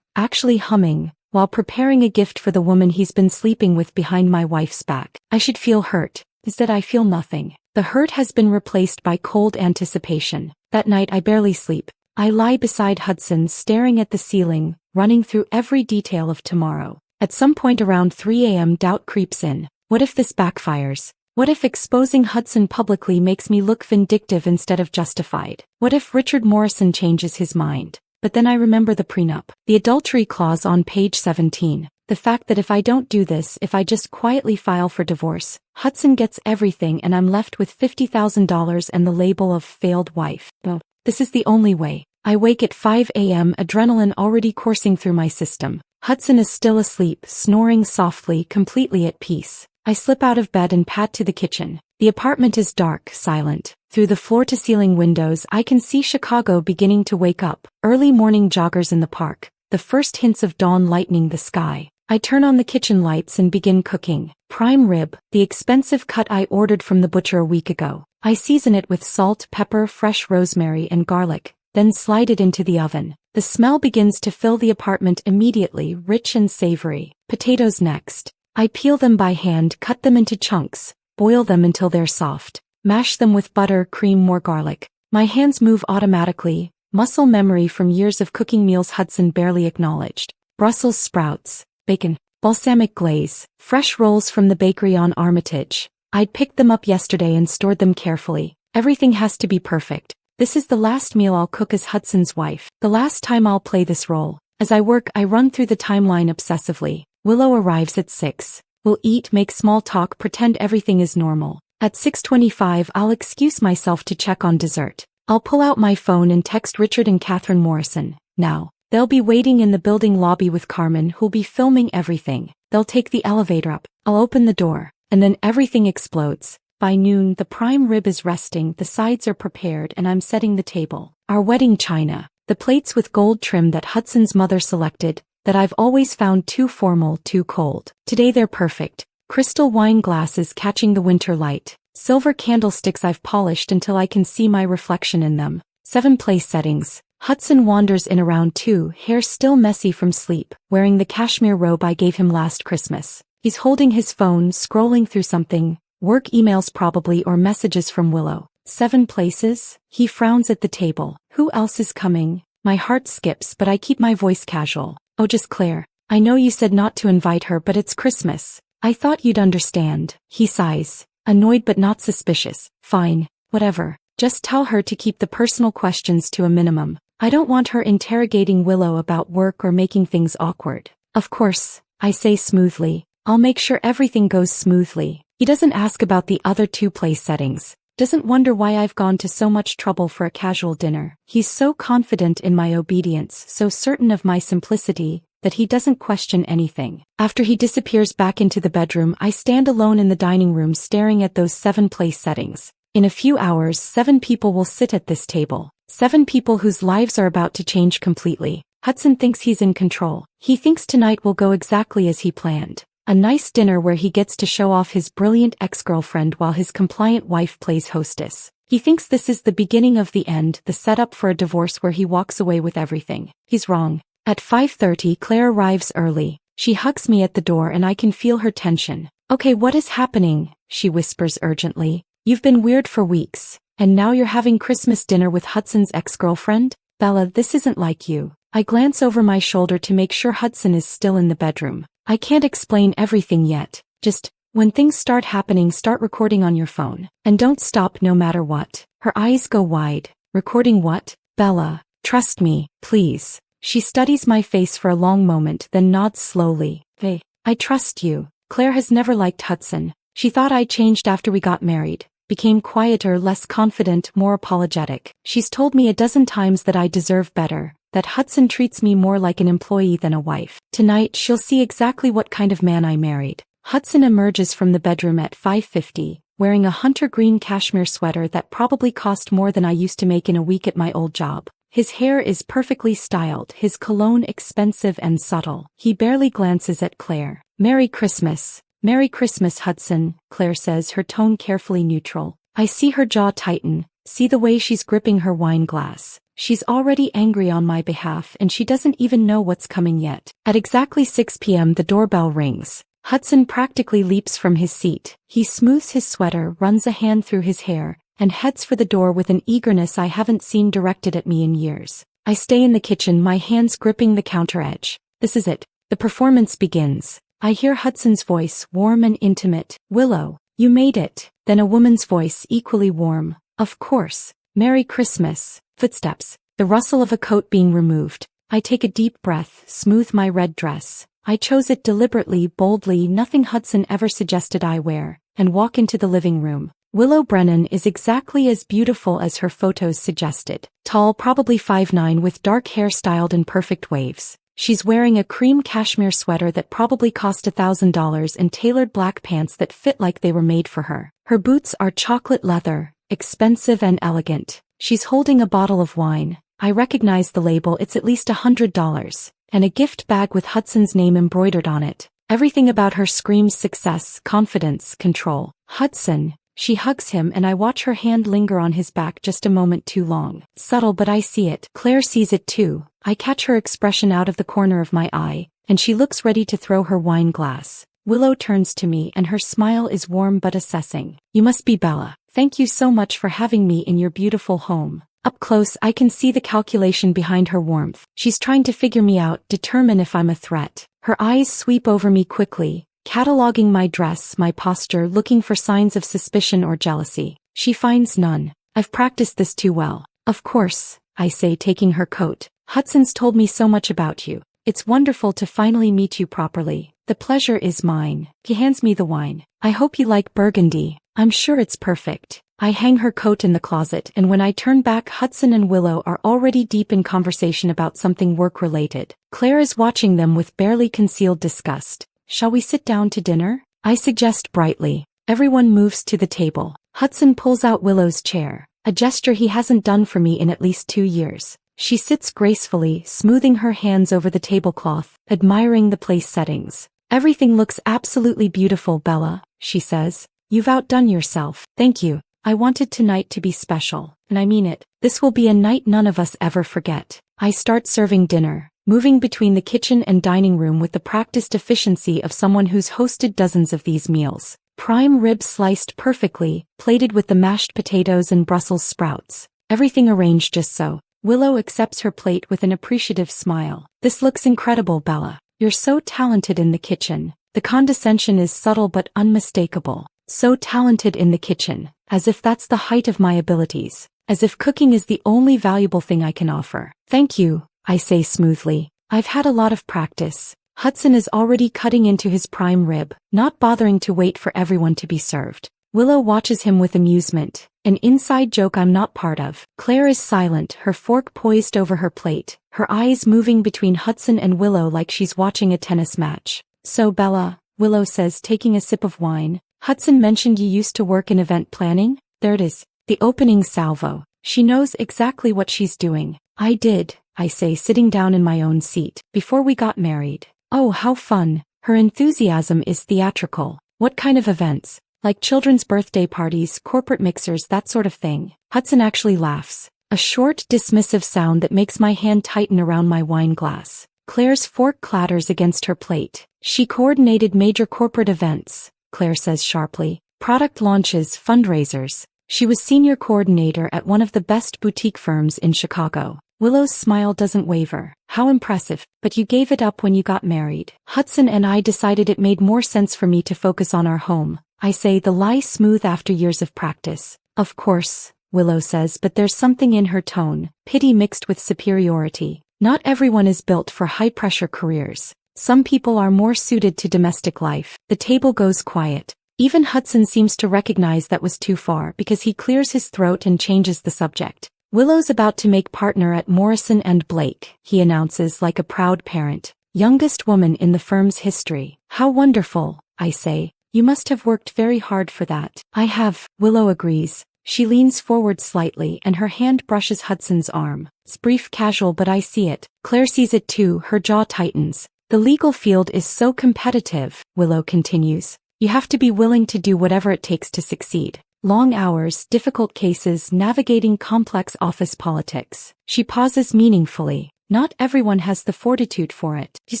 actually humming, while preparing a gift for the woman he's been sleeping with behind my wife's back. I should feel hurt. Instead, I feel nothing. The hurt has been replaced by cold anticipation. That night, I barely sleep. I lie beside Hudson, staring at the ceiling, running through every detail of tomorrow. At some point around 3 a.m., doubt creeps in. What if this backfires? What if exposing Hudson publicly makes me look vindictive instead of justified? What if Richard Morrison changes his mind? But then I remember the prenup. The adultery clause on page 17. The fact that if I don't do this, if I just quietly file for divorce, Hudson gets everything and I'm left with $50,000 and the label of failed wife. Oh, this is the only way. I wake at 5 a.m., adrenaline already coursing through my system. Hudson is still asleep, snoring softly, completely at peace. I slip out of bed and pad to the kitchen. The apartment is dark, silent. Through the floor-to-ceiling windows I can see Chicago beginning to wake up. Early morning joggers in the park. The first hints of dawn lightening the sky. I turn on the kitchen lights and begin cooking. Prime rib, the expensive cut I ordered from the butcher a week ago. I season it with salt, pepper, fresh rosemary and garlic, then slide it into the oven. The smell begins to fill the apartment immediately, rich and savory. Potatoes next. I peel them by hand, cut them into chunks, boil them until they're soft. Mash them with butter, cream, more garlic. My hands move automatically, muscle memory from years of cooking meals Hudson barely acknowledged. Brussels sprouts, bacon, balsamic glaze, fresh rolls from the bakery on Armitage. I'd picked them up yesterday and stored them carefully. Everything has to be perfect. This is the last meal I'll cook as Hudson's wife. The last time I'll play this role. As I work, I run through the timeline obsessively. Willow arrives at 6. We'll eat, make small talk, pretend everything is normal. At 6:25 I'll excuse myself to check on dessert. I'll pull out my phone and text Richard and Catherine Morrison. Now. They'll be waiting in the building lobby with Carmen, who'll be filming everything. They'll take the elevator up. I'll open the door. And then everything explodes. By noon, the prime rib is resting, the sides are prepared, and I'm setting the table. Our wedding china. The plates with gold trim that Hudson's mother selected, that I've always found too formal, too cold. Today they're perfect. Crystal wine glasses catching the winter light. Silver candlesticks I've polished until I can see my reflection in them. 7 place settings. Hudson wanders in around 2, hair still messy from sleep, wearing the cashmere robe I gave him last Christmas. He's holding his phone, scrolling through something, work emails probably or messages from Willow. 7 places? He frowns at the table. Who else is coming? My heart skips, but I keep my voice casual. Oh, just Claire. I know you said not to invite her, but it's Christmas. I thought you'd understand. He sighs, annoyed but not suspicious. Fine, whatever. Just tell her to keep the personal questions to a minimum. I don't want her interrogating Willow about work or making things awkward. Of course, I say smoothly. I'll make sure everything goes smoothly. He doesn't ask about the other 2 place settings. Doesn't wonder why I've gone to so much trouble for a casual dinner. He's so confident in my obedience, so certain of my simplicity, that he doesn't question anything. After he disappears back into the bedroom, I stand alone in the dining room staring at those 7 place settings. In a few hours, 7 people will sit at this table. 7 people whose lives are about to change completely. Hudson thinks he's in control. He thinks tonight will go exactly as he planned. A nice dinner where he gets to show off his brilliant ex-girlfriend while his compliant wife plays hostess. He thinks this is the beginning of the end, the setup for a divorce where he walks away with everything. He's wrong. At 5:30 Claire arrives early. She hugs me at the door and I can feel her tension. Okay, what is happening? She whispers urgently. You've been weird for weeks. And now you're having Christmas dinner with Hudson's ex-girlfriend? Bella, this isn't like you. I glance over my shoulder to make sure Hudson is still in the bedroom. I can't explain everything yet. Just, when things start happening, start recording on your phone. And don't stop no matter what. Her eyes go wide. Recording what? Bella, trust me, please. She studies my face for a long moment, then nods slowly. Hey, I trust you. Claire has never liked Hudson. She thought I changed after we got married. Became quieter, less confident, more apologetic. She's told me a dozen times that I deserve better, that Hudson treats me more like an employee than a wife. Tonight she'll see exactly what kind of man I married. Hudson emerges from the bedroom at 5:50, wearing a hunter green cashmere sweater that probably cost more than I used to make in a week at my old job. His hair is perfectly styled, his cologne expensive and subtle. He barely glances at Claire. Merry Christmas. Merry Christmas, Hudson, Claire says, her tone carefully neutral. I see her jaw tighten, see the way she's gripping her wine glass. She's already angry on my behalf and she doesn't even know what's coming yet. At exactly 6 p.m. the doorbell rings. Hudson practically leaps from his seat. He smooths his sweater, runs a hand through his hair, and heads for the door with an eagerness I haven't seen directed at me in years. I stay in the kitchen, my hands gripping the counter edge. This is it. The performance begins. I hear Hudson's voice, warm and intimate. Willow, you made it. Then a woman's voice, equally warm. Of course. Merry Christmas. Footsteps. The rustle of a coat being removed. I take a deep breath, smooth my red dress. I chose it deliberately, boldly, nothing Hudson ever suggested I wear, and walk into the living room. Willow Brennan is exactly as beautiful as her photos suggested. Tall, probably 5'9", with dark hair styled in perfect waves. She's wearing a cream cashmere sweater that probably cost $1,000 and tailored black pants that fit like they were made for her. Her boots are chocolate leather, expensive and elegant. She's holding a bottle of wine. I recognize the label, it's at least $100. And a gift bag with Hudson's name embroidered on it. Everything about her screams success, confidence, control. Hudson. She hugs him and I watch her hand linger on his back just a moment too long. Subtle, but I see it. Claire sees it too. I catch her expression out of the corner of my eye, and she looks ready to throw her wine glass. Willow turns to me and her smile is warm but assessing. You must be Bella. Thank you so much for having me in your beautiful home. Up close, I can see the calculation behind her warmth. She's trying to figure me out, determine if I'm a threat. Her eyes sweep over me quickly, cataloging my dress, my posture, looking for signs of suspicion or jealousy. She finds none. I've practiced this too well. Of course, I say, taking her coat. Hudson's told me so much about you. It's wonderful to finally meet you properly. The pleasure is mine. He hands me the wine. I hope you like Burgundy. I'm sure it's perfect. I hang her coat in the closet, and when I turn back, Hudson and Willow are already deep in conversation about something work-related. Claire is watching them with barely concealed disgust. Shall we sit down to dinner? I suggest brightly. Everyone moves to the table. Hudson pulls out Willow's chair, a gesture he hasn't done for me in at least 2 years. She sits gracefully, smoothing her hands over the tablecloth, admiring the place settings. Everything looks absolutely beautiful, Bella, she says. You've outdone yourself. Thank you. I wanted tonight to be special, and I mean it. This will be a night none of us ever forget. I start serving dinner, moving between the kitchen and dining room with the practiced efficiency of someone who's hosted dozens of these meals. Prime rib sliced perfectly, plated with the mashed potatoes and Brussels sprouts. Everything arranged just so. Willow accepts her plate with an appreciative smile. This looks incredible, Bella. You're so talented in the kitchen. The condescension is subtle but unmistakable. So talented in the kitchen, as if that's the height of my abilities, as if cooking is the only valuable thing I can offer. Thank you, I say smoothly. I've had a lot of practice. Hudson is already cutting into his prime rib, not bothering to wait for everyone to be served. Willow watches him with amusement, an inside joke I'm not part of. Claire is silent, her fork poised over her plate, her eyes moving between Hudson and Willow like she's watching a tennis match. So Bella, Willow says, taking a sip of wine, Hudson mentioned you used to work in event planning? There it is. The opening salvo. She knows exactly what she's doing. I did, I say, sitting down in my own seat, before we got married. Oh, how fun. Her enthusiasm is theatrical. What kind of events? Like children's birthday parties, corporate mixers, that sort of thing. Hudson actually laughs. A short, dismissive sound that makes my hand tighten around my wine glass. Claire's fork clatters against her plate. She coordinated major corporate events, Claire says sharply. Product launches, fundraisers. She was senior coordinator at one of the best boutique firms in Chicago. Willow's smile doesn't waver. How impressive, but you gave it up when you got married. Hudson and I decided it made more sense for me to focus on our home. I say, the lie smooth after years of practice. Of course, Willow says, but there's something in her tone, pity mixed with superiority. Not everyone is built for high-pressure careers. Some people are more suited to domestic life. The table goes quiet. Even Hudson seems to recognize that was too far because he clears his throat and changes the subject. Willow's about to make partner at Morrison & Blake, he announces like a proud parent. Youngest woman in the firm's history. How wonderful, I say. You must have worked very hard for that. I have, Willow agrees. She leans forward slightly and her hand brushes Hudson's arm. It's brief, casual, but I see it. Claire sees it too, her jaw tightens. The legal field is so competitive, Willow continues. You have to be willing to do whatever it takes to succeed. Long hours, difficult cases, navigating complex office politics. She pauses meaningfully. Not everyone has the fortitude for it. She's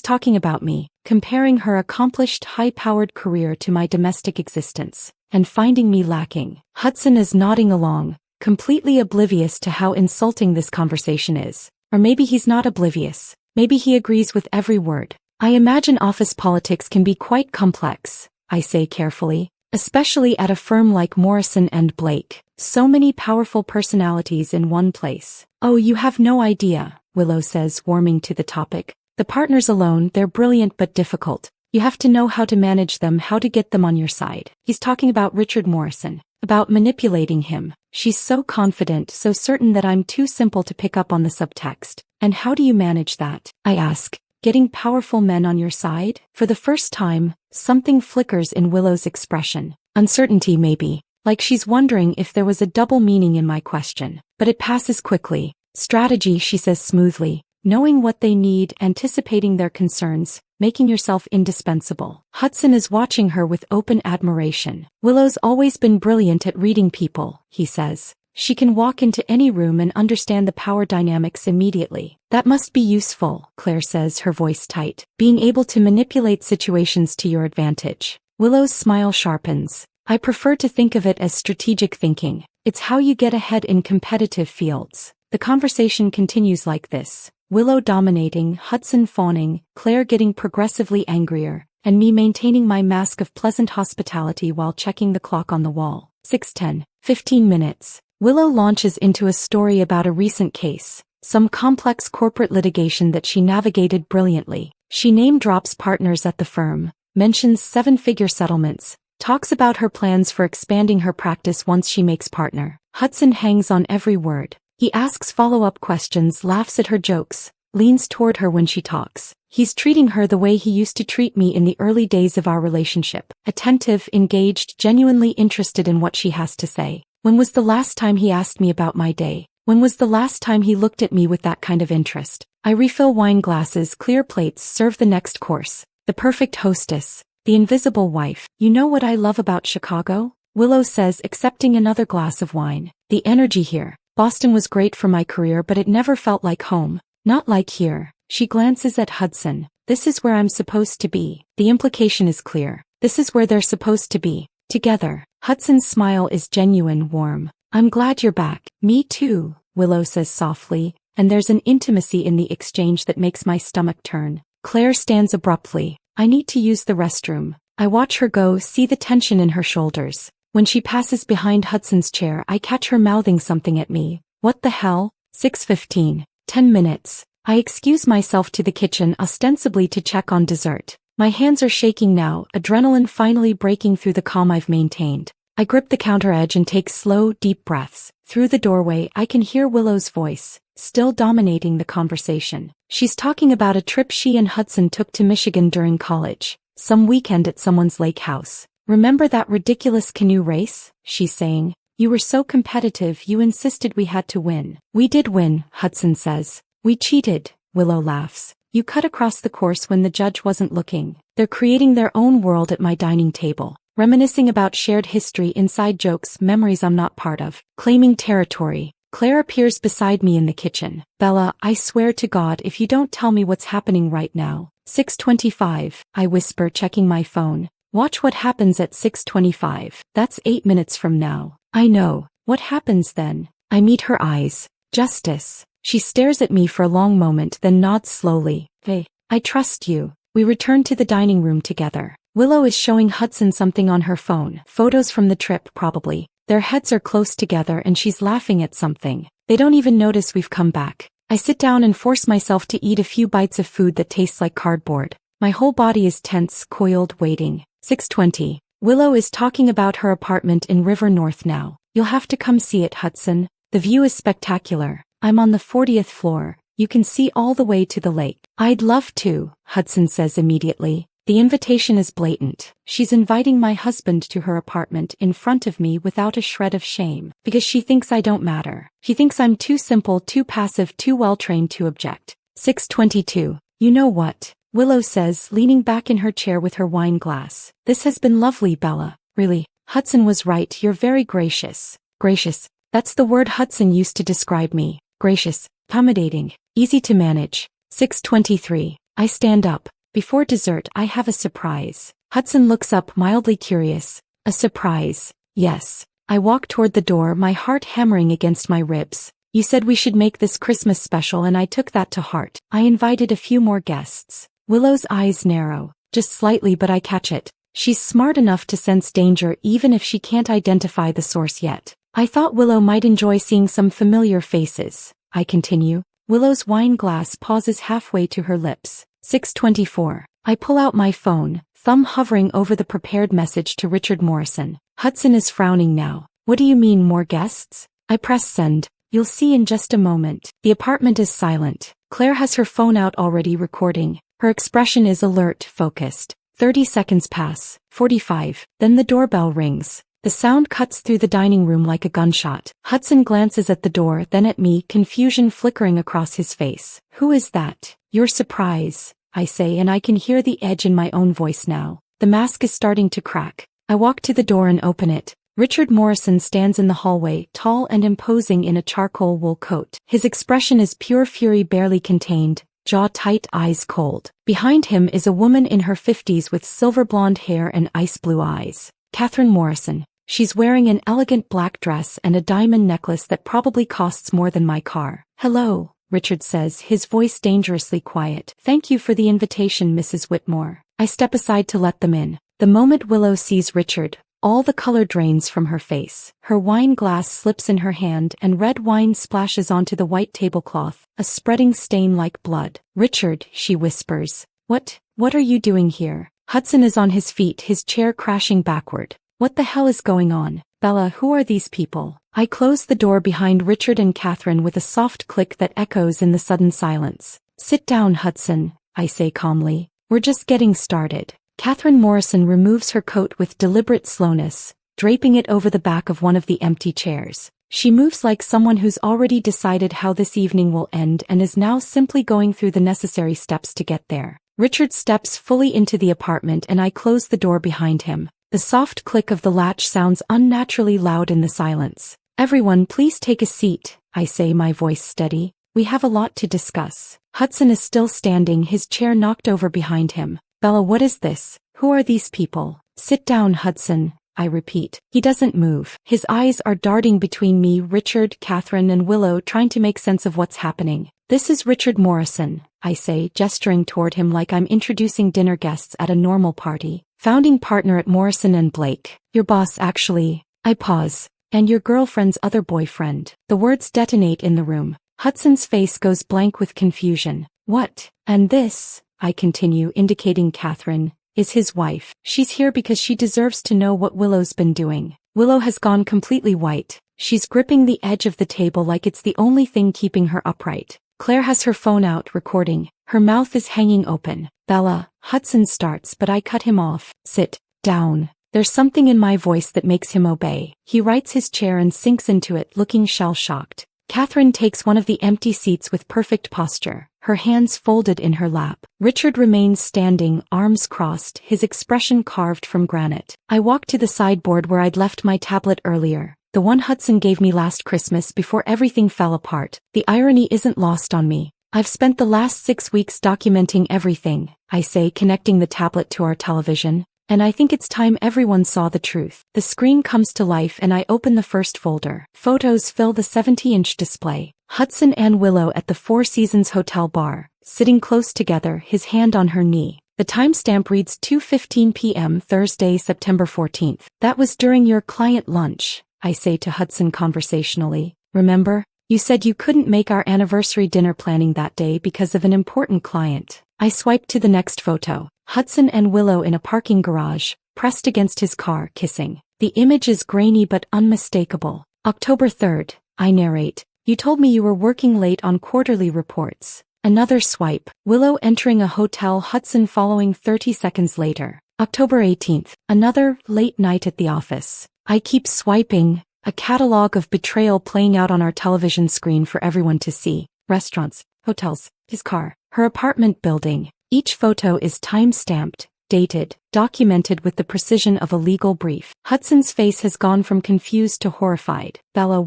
talking about me, comparing her accomplished, high-powered career to my domestic existence, and finding me lacking. Hudson is nodding along, completely oblivious to how insulting this conversation is. Or maybe he's not oblivious. Maybe he agrees with every word. I imagine office politics can be quite complex, I say carefully, especially at a firm like Morrison & Blake. So many powerful personalities in one place. Oh, you have no idea, Willow says, warming to the topic. The partners alone, they're brilliant but difficult. You have to know how to manage them, how to get them on your side. He's talking about Richard Morrison, about manipulating him. She's so confident, so certain that I'm too simple to pick up on the subtext. And how do you manage that? I ask, Getting powerful men on your side? For the first time, something flickers in Willow's expression. Uncertainty maybe, like she's wondering if there was a double meaning in my question. But it passes quickly. Strategy, she says smoothly. Knowing what they need, anticipating their concerns, making yourself indispensable. Hudson is watching her with open admiration. Willow's always been brilliant at reading people, he says. She can walk into any room and understand the power dynamics immediately. That must be useful, Claire says, her voice tight. Being able to manipulate situations to your advantage. Willow's smile sharpens. I prefer to think of it as strategic thinking. It's how you get ahead in competitive fields. The conversation continues like this. Willow dominating, Hudson fawning, Claire getting progressively angrier, and me maintaining my mask of pleasant hospitality while checking the clock on the wall. 6:10. 15 minutes. Willow launches into a story about a recent case, some complex corporate litigation that she navigated brilliantly. She name-drops partners at the firm, mentions 7-figure settlements, talks about her plans for expanding her practice once she makes partner. Hudson hangs on every word. He asks follow-up questions, laughs at her jokes, leans toward her when she talks. He's treating her the way he used to treat me in the early days of our relationship. Attentive, engaged, genuinely interested in what she has to say. When was the last time he asked me about my day? When was the last time he looked at me with that kind of interest? I refill wine glasses, clear plates, serve the next course. The perfect hostess. The invisible wife. You know what I love about Chicago? Willow says, accepting another glass of wine. The energy here. Boston was great for my career, but it never felt like home. Not like here. She glances at Hudson. This is where I'm supposed to be. The implication is clear. This is where they're supposed to be. Together. Hudson's smile is genuine, warm. I'm glad you're back. Me too, Willow says softly, and there's an intimacy in the exchange that makes my stomach turn. Claire stands abruptly. I need to use the restroom. I watch her go, see the tension in her shoulders. When she passes behind Hudson's chair, I catch her mouthing something at me. What the hell? 6:15. 10 minutes. I excuse myself to the kitchen, ostensibly to check on dessert. My hands are shaking now, adrenaline finally breaking through the calm I've maintained. I grip the counter edge and take slow, deep breaths. Through the doorway, I can hear Willow's voice, still dominating the conversation. She's talking about a trip she and Hudson took to Michigan during college. Some weekend at someone's lake house. Remember that ridiculous canoe race? She's saying. You were so competitive, you insisted we had to win. We did win, Hudson says. We cheated, Willow laughs. You cut across the course when the judge wasn't looking. They're creating their own world at my dining table. Reminiscing about shared history, inside jokes, memories I'm not part of. Claiming territory. Claire appears beside me in the kitchen. Bella, I swear to God if you don't tell me what's happening right now. 6:25, I whisper, checking my phone. Watch what happens at 6:25. That's 8 minutes from now. I know. What happens then? I meet her eyes. Justice. She stares at me for a long moment, then nods slowly. Hey, I trust you. We return to the dining room together. Willow is showing Hudson something on her phone. Photos from the trip, probably. Their heads are close together and she's laughing at something. They don't even notice we've come back. I sit down and force myself to eat a few bites of food that tastes like cardboard. My whole body is tense, coiled, waiting. 6:20. Willow is talking about her apartment in River North now. You'll have to come see it, Hudson. The view is spectacular. I'm on the 40th floor. You can see all the way to the lake. I'd love to, Hudson says immediately. The invitation is blatant. She's inviting my husband to her apartment in front of me without a shred of shame. Because she thinks I don't matter. She thinks I'm too simple, too passive, too well-trained to object. 6:22. You know what? Willow says, leaning back in her chair with her wine glass. This has been lovely, Bella. Really. Hudson was right. You're very gracious. Gracious. That's the word Hudson used to describe me. Gracious. Accommodating. Easy to manage. 6:23. I stand up. Before dessert, I have a surprise. Hudson looks up, mildly curious. A surprise. Yes. I walk toward the door, my heart hammering against my ribs. You said we should make this Christmas special and I took that to heart. I invited a few more guests. Willow's eyes narrow. Just slightly, but I catch it. She's smart enough to sense danger even if she can't identify the source yet. I thought Willow might enjoy seeing some familiar faces. I continue. Willow's wine glass pauses halfway to her lips. 6:24. I pull out my phone, thumb hovering over the prepared message to Richard Morrison. Hudson is frowning now. What do you mean, more guests? I press send. You'll see in just a moment. The apartment is silent. Claire has her phone out already recording. Her expression is alert, focused. 30 seconds pass. 45. Then the doorbell rings. The sound cuts through the dining room like a gunshot. Hudson glances at the door, then at me, confusion flickering across his face. Who is that? Your surprise, I say, and I can hear the edge in my own voice now. The mask is starting to crack. I walk to the door and open it. Richard Morrison stands in the hallway, tall and imposing in a charcoal wool coat. His expression is pure fury, barely contained, jaw tight, eyes cold. Behind him is a woman in her 50s with silver blonde hair and ice blue eyes. Catherine Morrison. She's wearing an elegant black dress and a diamond necklace that probably costs more than my car. Hello, Richard says, his voice dangerously quiet. Thank you for the invitation, Mrs. Whitmore. I step aside to let them in. The moment Willow sees Richard, all the color drains from her face. Her wine glass slips in her hand and red wine splashes onto the white tablecloth, a spreading stain like blood. Richard, she whispers. What are you doing here? Hudson is on his feet, his chair crashing backward. What the hell is going on? Bella, who are these people? I close the door behind Richard and Catherine with a soft click that echoes in the sudden silence. Sit down, Hudson, I say calmly. We're just getting started. Catherine Morrison removes her coat with deliberate slowness, draping it over the back of one of the empty chairs. She moves like someone who's already decided how this evening will end and is now simply going through the necessary steps to get there. Richard steps fully into the apartment and I close the door behind him. The soft click of the latch sounds unnaturally loud in the silence. Everyone, please take a seat, I say, my voice steady. We have a lot to discuss. Hudson is still standing, his chair knocked over behind him. Bella, what is this? Who are these people? Sit down, Hudson, I repeat. He doesn't move. His eyes are darting between me, Richard, Catherine, and Willow, trying to make sense of what's happening. This is Richard Morrison, I say, gesturing toward him like I'm introducing dinner guests at a normal party. Founding partner at Morrison and Blake. Your boss, actually. I pause. And your girlfriend's other boyfriend. The words detonate in the room. Hudson's face goes blank with confusion. What? And this, I continue, indicating Catherine, is his wife. She's here because she deserves to know what Willow's been doing. Willow has gone completely white. She's gripping the edge of the table like it's the only thing keeping her upright. Claire has her phone out, recording. Her mouth is hanging open. Bella, Hudson starts, but I cut him off. Sit down. There's something in my voice that makes him obey. He rights his chair and sinks into it, looking shell-shocked. Catherine takes one of the empty seats with perfect posture, her hands folded in her lap. Richard remains standing, arms crossed, his expression carved from granite. I walk to the sideboard where I'd left my tablet earlier, the one Hudson gave me last Christmas before everything fell apart. The irony isn't lost on me. I've spent the last 6 weeks documenting everything, I say, connecting the tablet to our television, and I think it's time everyone saw the truth. The screen comes to life and I open the first folder. Photos fill the 70-inch display. Hudson and Willow at the Four Seasons Hotel bar, sitting close together, his hand on her knee. The timestamp reads 2:15 p.m. Thursday, September 14th. That was during your client lunch, I say to Hudson conversationally. Remember? You said you couldn't make our anniversary dinner planning that day because of an important client. I swipe to the next photo. Hudson and Willow in a parking garage, pressed against his car, kissing. The image is grainy but unmistakable. October 3rd, I narrate. You told me you were working late on quarterly reports. Another swipe. Willow entering a hotel, Hudson following 30 seconds later. October 18th, another late night at the office. I keep swiping. A catalog of betrayal playing out on our television screen for everyone to see. Restaurants, hotels, his car, her apartment building. Each photo is time-stamped, dated, documented with the precision of a legal brief. Hudson's face has gone from confused to horrified. Bella,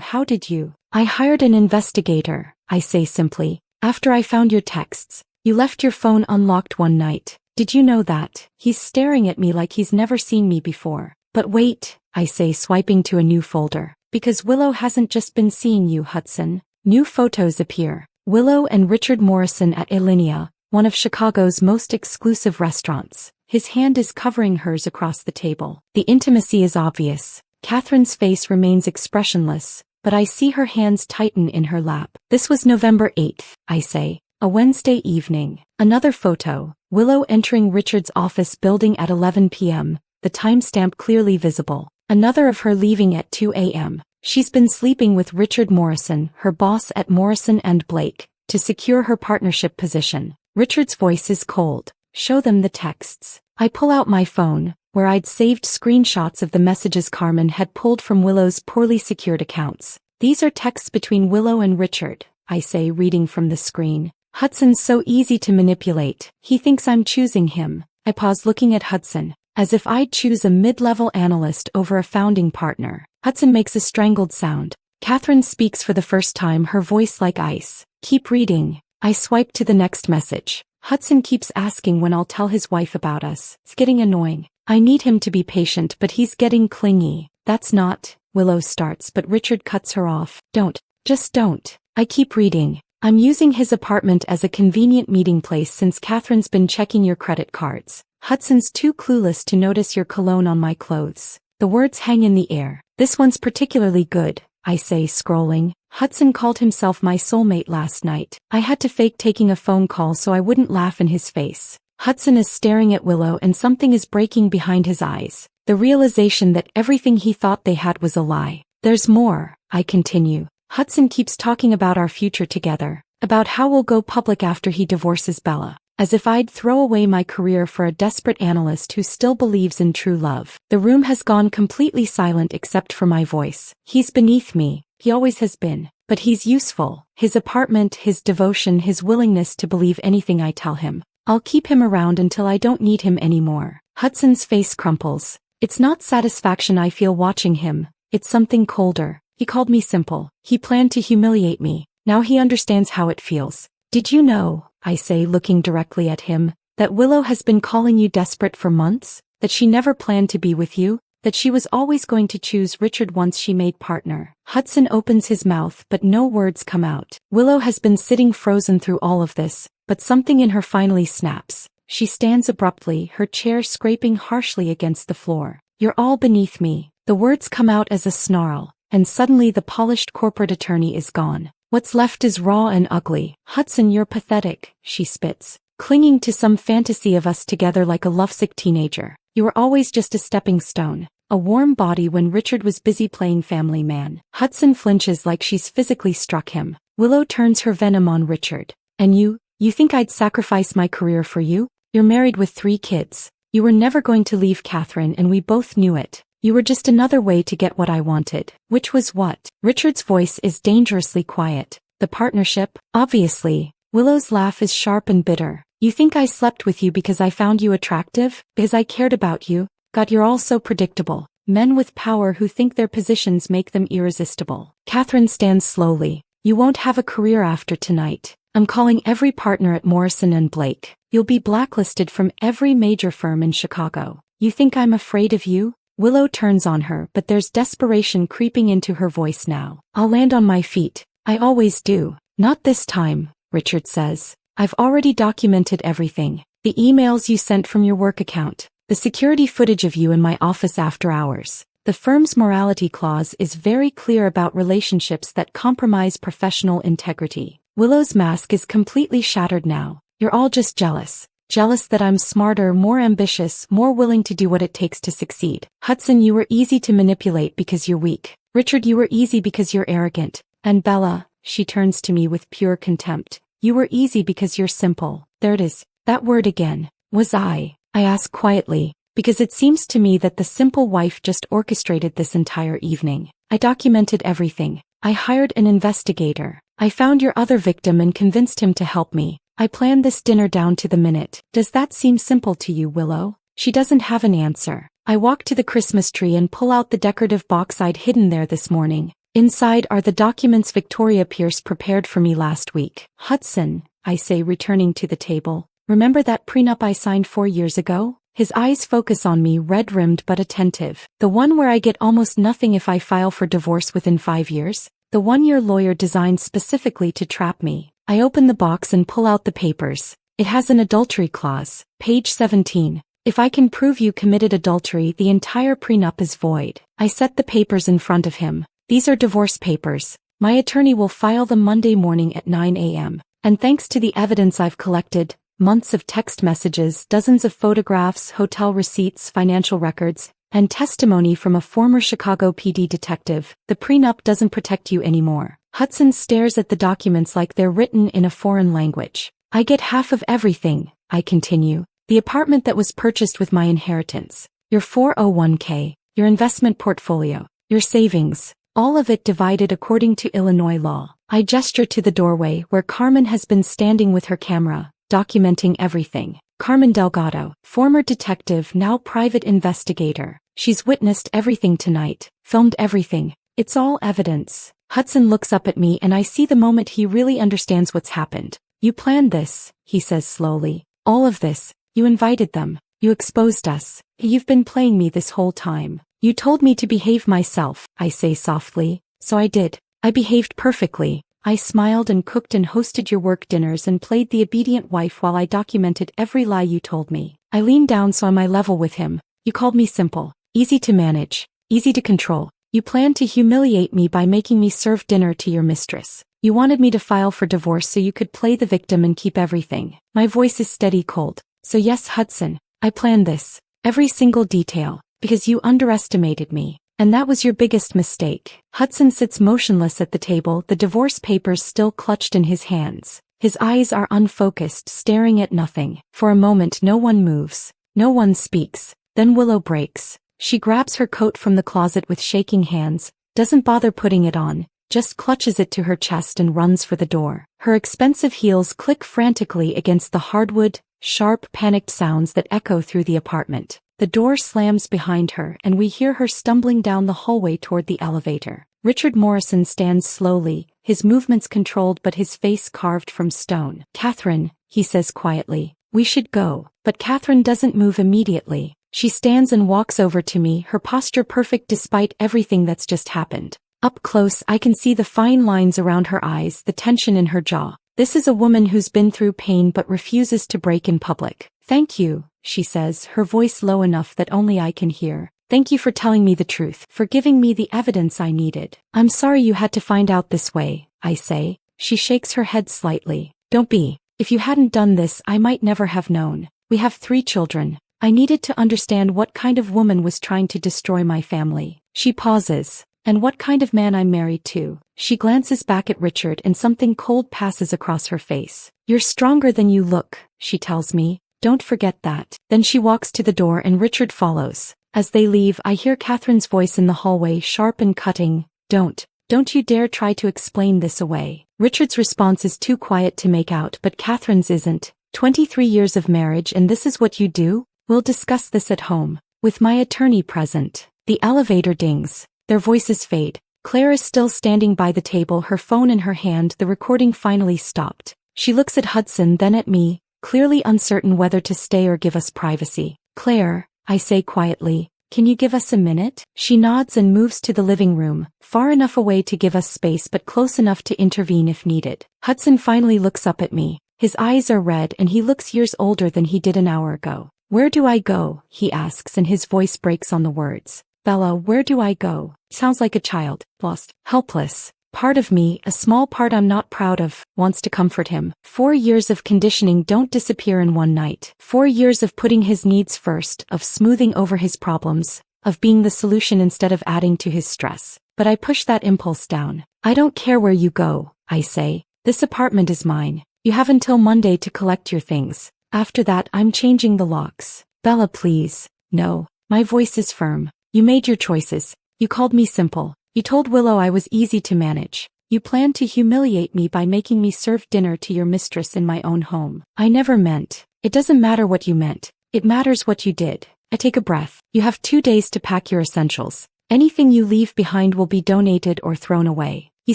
how did you? I hired an investigator, I say simply. After I found your texts. You left your phone unlocked one night. Did you know that? He's staring at me like he's never seen me before. But wait, I say, swiping to a new folder. Because Willow hasn't just been seeing you, Hudson. New photos appear. Willow and Richard Morrison at Alinea, one of Chicago's most exclusive restaurants. His hand is covering hers across the table. The intimacy is obvious. Catherine's face remains expressionless, but I see her hands tighten in her lap. This was November 8th, I say. A Wednesday evening. Another photo. Willow entering Richard's office building at 11 p.m., the timestamp clearly visible. Another of her leaving at 2 a.m. She's been sleeping with Richard Morrison, her boss at Morrison and Blake, to secure her partnership position. Richard's voice is cold. Show them the texts. I pull out my phone, where I'd saved screenshots of the messages Carmen had pulled from Willow's poorly secured accounts. These are texts between Willow and Richard, I say, reading from the screen. Hudson's so easy to manipulate. He thinks I'm choosing him. I pause, looking at Hudson, as if I'd choose a mid-level analyst over a founding partner. Hudson makes a strangled sound. Catherine speaks for the first time, her voice like ice. Keep reading. I swipe to the next message. Hudson keeps asking when I'll tell his wife about us. It's getting annoying. I need him to be patient, but he's getting clingy. That's not... Willow starts, but Richard cuts her off. Don't. Just don't. I keep reading. I'm using his apartment as a convenient meeting place since Catherine's been checking your credit cards. Hudson's too clueless to notice your cologne on my clothes. The words hang in the air. This one's particularly good, I say, scrolling. Hudson called himself my soulmate last night. I had to fake taking a phone call so I wouldn't laugh in his face. Hudson is staring at Willow and something is breaking behind his eyes. The realization that everything he thought they had was a lie. There's more, I continue. Hudson keeps talking about our future together, about how we'll go public after he divorces Bella, as if I'd throw away my career for a desperate analyst who still believes in true love. The room has gone completely silent except for my voice. He's beneath me, he always has been, but he's useful. His apartment, his devotion, his willingness to believe anything I tell him. I'll keep him around until I don't need him anymore. Hudson's face crumples. It's not satisfaction I feel watching him, it's something colder. He called me simple. He planned to humiliate me. Now he understands how it feels. Did you know, I say, looking directly at him, that Willow has been calling you desperate for months? That she never planned to be with you? That she was always going to choose Richard once she made partner? Hudson opens his mouth but no words come out. Willow has been sitting frozen through all of this, but something in her finally snaps. She stands abruptly, her chair scraping harshly against the floor. You're all beneath me. The words come out as a snarl, and suddenly the polished corporate attorney is gone. What's left is raw and ugly. Hudson, you're pathetic, she spits, clinging to some fantasy of us together like a lovesick teenager. You were always just a stepping stone, a warm body when Richard was busy playing family man. Hudson flinches like she's physically struck him. Willow turns her venom on Richard. And you think I'd sacrifice my career for you? You're married with 3 kids. You were never going to leave Catherine and we both knew it. You were just another way to get what I wanted. Which was what? Richard's voice is dangerously quiet. The partnership? Obviously. Willow's laugh is sharp and bitter. You think I slept with you because I found you attractive? Because I cared about you? God, you're all so predictable. Men with power who think their positions make them irresistible. Catherine stands slowly. You won't have a career after tonight. I'm calling every partner at Morrison and Blake. You'll be blacklisted from every major firm in Chicago. You think I'm afraid of you? Willow turns on her, but there's desperation creeping into her voice now. I'll land on my feet. I always do. Not this time, Richard says. I've already documented everything. The emails you sent from your work account. The security footage of you in my office after hours. The firm's morality clause is very clear about relationships that compromise professional integrity. Willow's mask is completely shattered now. You're all just jealous. Jealous that I'm smarter, more ambitious, more willing to do what it takes to succeed. Hudson, you were easy to manipulate because you're weak. Richard, you were easy because you're arrogant. And Bella, she turns to me with pure contempt. You were easy because you're simple. There it is. That word again. Was I ask quietly, because it seems to me that the simple wife just orchestrated this entire evening. I documented everything. I hired an investigator. I found your other victim and convinced him to help me. I planned this dinner down to the minute. Does that seem simple to you, Willow? She doesn't have an answer. I walk to the Christmas tree and pull out the decorative box I'd hidden there this morning. Inside are the documents Victoria Pierce prepared for me last week. Hudson, I say, returning to the table. Remember that prenup I signed 4 years ago? His eyes focus on me, red-rimmed but attentive. The one where I get almost nothing if I file for divorce within 5 years? The one your lawyer designed specifically to trap me. I open the box and pull out the papers. It has an adultery clause. Page 17. If I can prove you committed adultery, the entire prenup is void. I set the papers in front of him. These are divorce papers. My attorney will file them Monday morning at 9 a.m. And thanks to the evidence I've collected, months of text messages, dozens of photographs, hotel receipts, financial records, and testimony from a former Chicago PD detective, the prenup doesn't protect you anymore. Hudson stares at the documents like they're written in a foreign language. I get half of everything, I continue. The apartment that was purchased with my inheritance, your 401k, your investment portfolio, your savings, all of it divided according to Illinois law. I gesture to the doorway where Carmen has been standing with her camera, documenting everything. Carmen Delgado, former detective, now private investigator. She's witnessed everything tonight, filmed everything. It's all evidence. Hudson looks up at me and I see the moment he really understands what's happened. You planned this, he says slowly. All of this. You invited them. You exposed us. You've been playing me this whole time. You told me to behave myself, I say softly. So I did. I behaved perfectly. I smiled and cooked and hosted your work dinners and played the obedient wife while I documented every lie you told me. I leaned down so I'm eye level with him. You called me simple, easy to manage, easy to control. You planned to humiliate me by making me serve dinner to your mistress. You wanted me to file for divorce so you could play the victim and keep everything. My voice is steady cold. So yes, Hudson, I planned this. Every single detail. Because you underestimated me. And that was your biggest mistake. Hudson sits motionless at the table, the divorce papers still clutched in his hands. His eyes are unfocused, staring at nothing. For a moment no one moves. No one speaks. Then Willow breaks. She grabs her coat from the closet with shaking hands, doesn't bother putting it on, just clutches it to her chest and runs for the door. Her expensive heels click frantically against the hardwood, sharp, panicked sounds that echo through the apartment. The door slams behind her and we hear her stumbling down the hallway toward the elevator. Richard Morrison stands slowly, his movements controlled but his face carved from stone. Catherine, he says quietly, we should go. But Catherine doesn't move immediately. She stands and walks over to me, her posture perfect despite everything that's just happened. Up close I can see the fine lines around her eyes, the tension in her jaw. This is a woman who's been through pain but refuses to break in public. Thank you, she says, her voice low enough that only I can hear. Thank you for telling me the truth, for giving me the evidence I needed. I'm sorry you had to find out this way, I say. She shakes her head slightly. Don't be. If you hadn't done this I might never have known. We have 3 children. I needed to understand what kind of woman was trying to destroy my family. She pauses. And what kind of man I'm married to. She glances back at Richard and something cold passes across her face. You're stronger than you look, she tells me. Don't forget that. Then she walks to the door and Richard follows. As they leave I hear Catherine's voice in the hallway, sharp and cutting. Don't you dare try to explain this away. Richard's response is too quiet to make out but Catherine's isn't. 23 years of marriage and this is what you do? We'll discuss this at home. With my attorney present. The elevator dings. Their voices fade. Claire is still standing by the table, her phone in her hand. The recording finally stopped. She looks at Hudson, then at me, clearly uncertain whether to stay or give us privacy. Claire, I say quietly, can you give us a minute? She nods and moves to the living room, far enough away to give us space but close enough to intervene if needed. Hudson finally looks up at me. His eyes are red and he looks years older than he did an hour ago. Where do I go? He asks and his voice breaks on the words. Bella, where do I go? Sounds like a child, lost, helpless. Part of me, a small part I'm not proud of, wants to comfort him. 4 years of conditioning don't disappear in one night. 4 years of putting his needs first, of smoothing over his problems, of being the solution instead of adding to his stress. But I push that impulse down. I don't care where you go, I say. This apartment is mine. You have until Monday to collect your things. After that I'm changing the locks. Bella, please. No. My voice is firm. You made your choices. You called me simple. You told Willow I was easy to manage. You planned to humiliate me by making me serve dinner to your mistress in my own home. I never meant. It doesn't matter what you meant. It matters what you did. I take a breath. You have 2 days to pack your essentials. Anything you leave behind will be donated or thrown away. He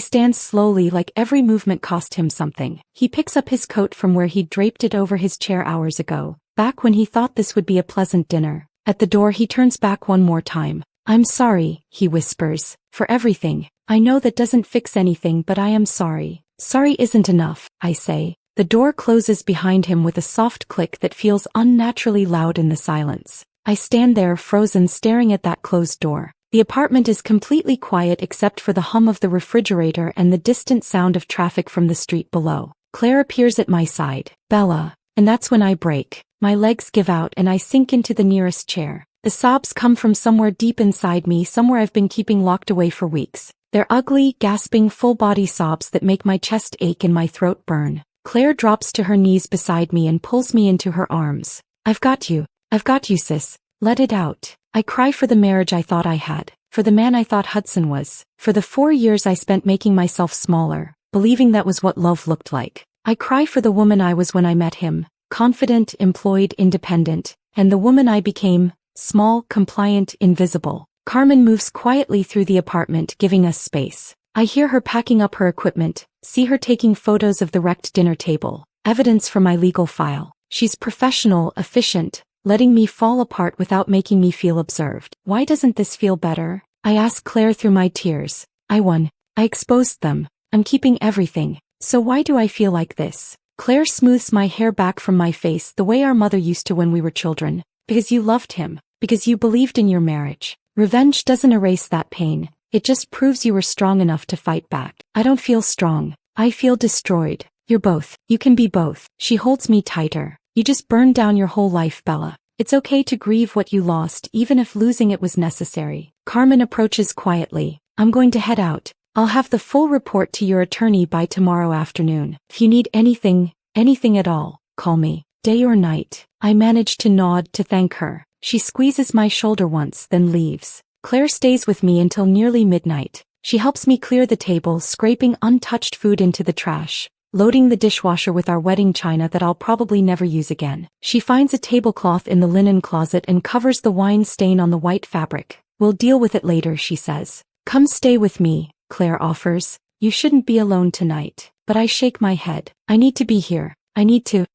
stands slowly, like every movement cost him something. He picks up his coat from where he'd draped it over his chair hours ago, back when he thought this would be a pleasant dinner. At the door he turns back one more time. I'm sorry, he whispers, for everything. I know that doesn't fix anything but I am sorry. Sorry isn't enough, I say. The door closes behind him with a soft click that feels unnaturally loud in the silence. I stand there frozen staring at that closed door. The apartment is completely quiet except for the hum of the refrigerator and the distant sound of traffic from the street below. Claire appears at my side. Bella. And that's when I break. My legs give out and I sink into the nearest chair. The sobs come from somewhere deep inside me, somewhere I've been keeping locked away for weeks. They're ugly, gasping, full-body sobs that make my chest ache and my throat burn. Claire drops to her knees beside me and pulls me into her arms. I've got you, sis. Let it out. I cry for the marriage I thought I had, for the man I thought Hudson was, for the 4 years I spent making myself smaller, believing that was what love looked like. I cry for the woman I was when I met him, confident, employed, independent, and the woman I became, small, compliant, invisible. Carmen moves quietly through the apartment, giving us space. I hear her packing up her equipment, see her taking photos of the wrecked dinner table, evidence for my legal file. She's professional, efficient, letting me fall apart without making me feel observed. Why doesn't this feel better? I ask Claire through my tears. I won. I exposed them. I'm keeping everything. So why do I feel like this? Claire smooths my hair back from my face the way our mother used to when we were children. Because you loved him. Because you believed in your marriage. Revenge doesn't erase that pain. It just proves you were strong enough to fight back. I don't feel strong. I feel destroyed. You're both. You can be both. She holds me tighter. You just burned down your whole life, Bella. It's okay to grieve what you lost, even if losing it was necessary. Carmen approaches quietly. I'm going to head out. I'll have the full report to your attorney by tomorrow afternoon. If you need anything at all, call me. Day or night. I manage to nod to thank her. She squeezes my shoulder once, then leaves. Claire stays with me until nearly midnight. She helps me clear the table, scraping untouched food into the trash, loading the dishwasher with our wedding china that I'll probably never use again. She finds a tablecloth in the linen closet and covers the wine stain on the white fabric. We'll deal with it later, she says. Come stay with me, Claire offers. You shouldn't be alone tonight. But I shake my head. I need to be here. I need to,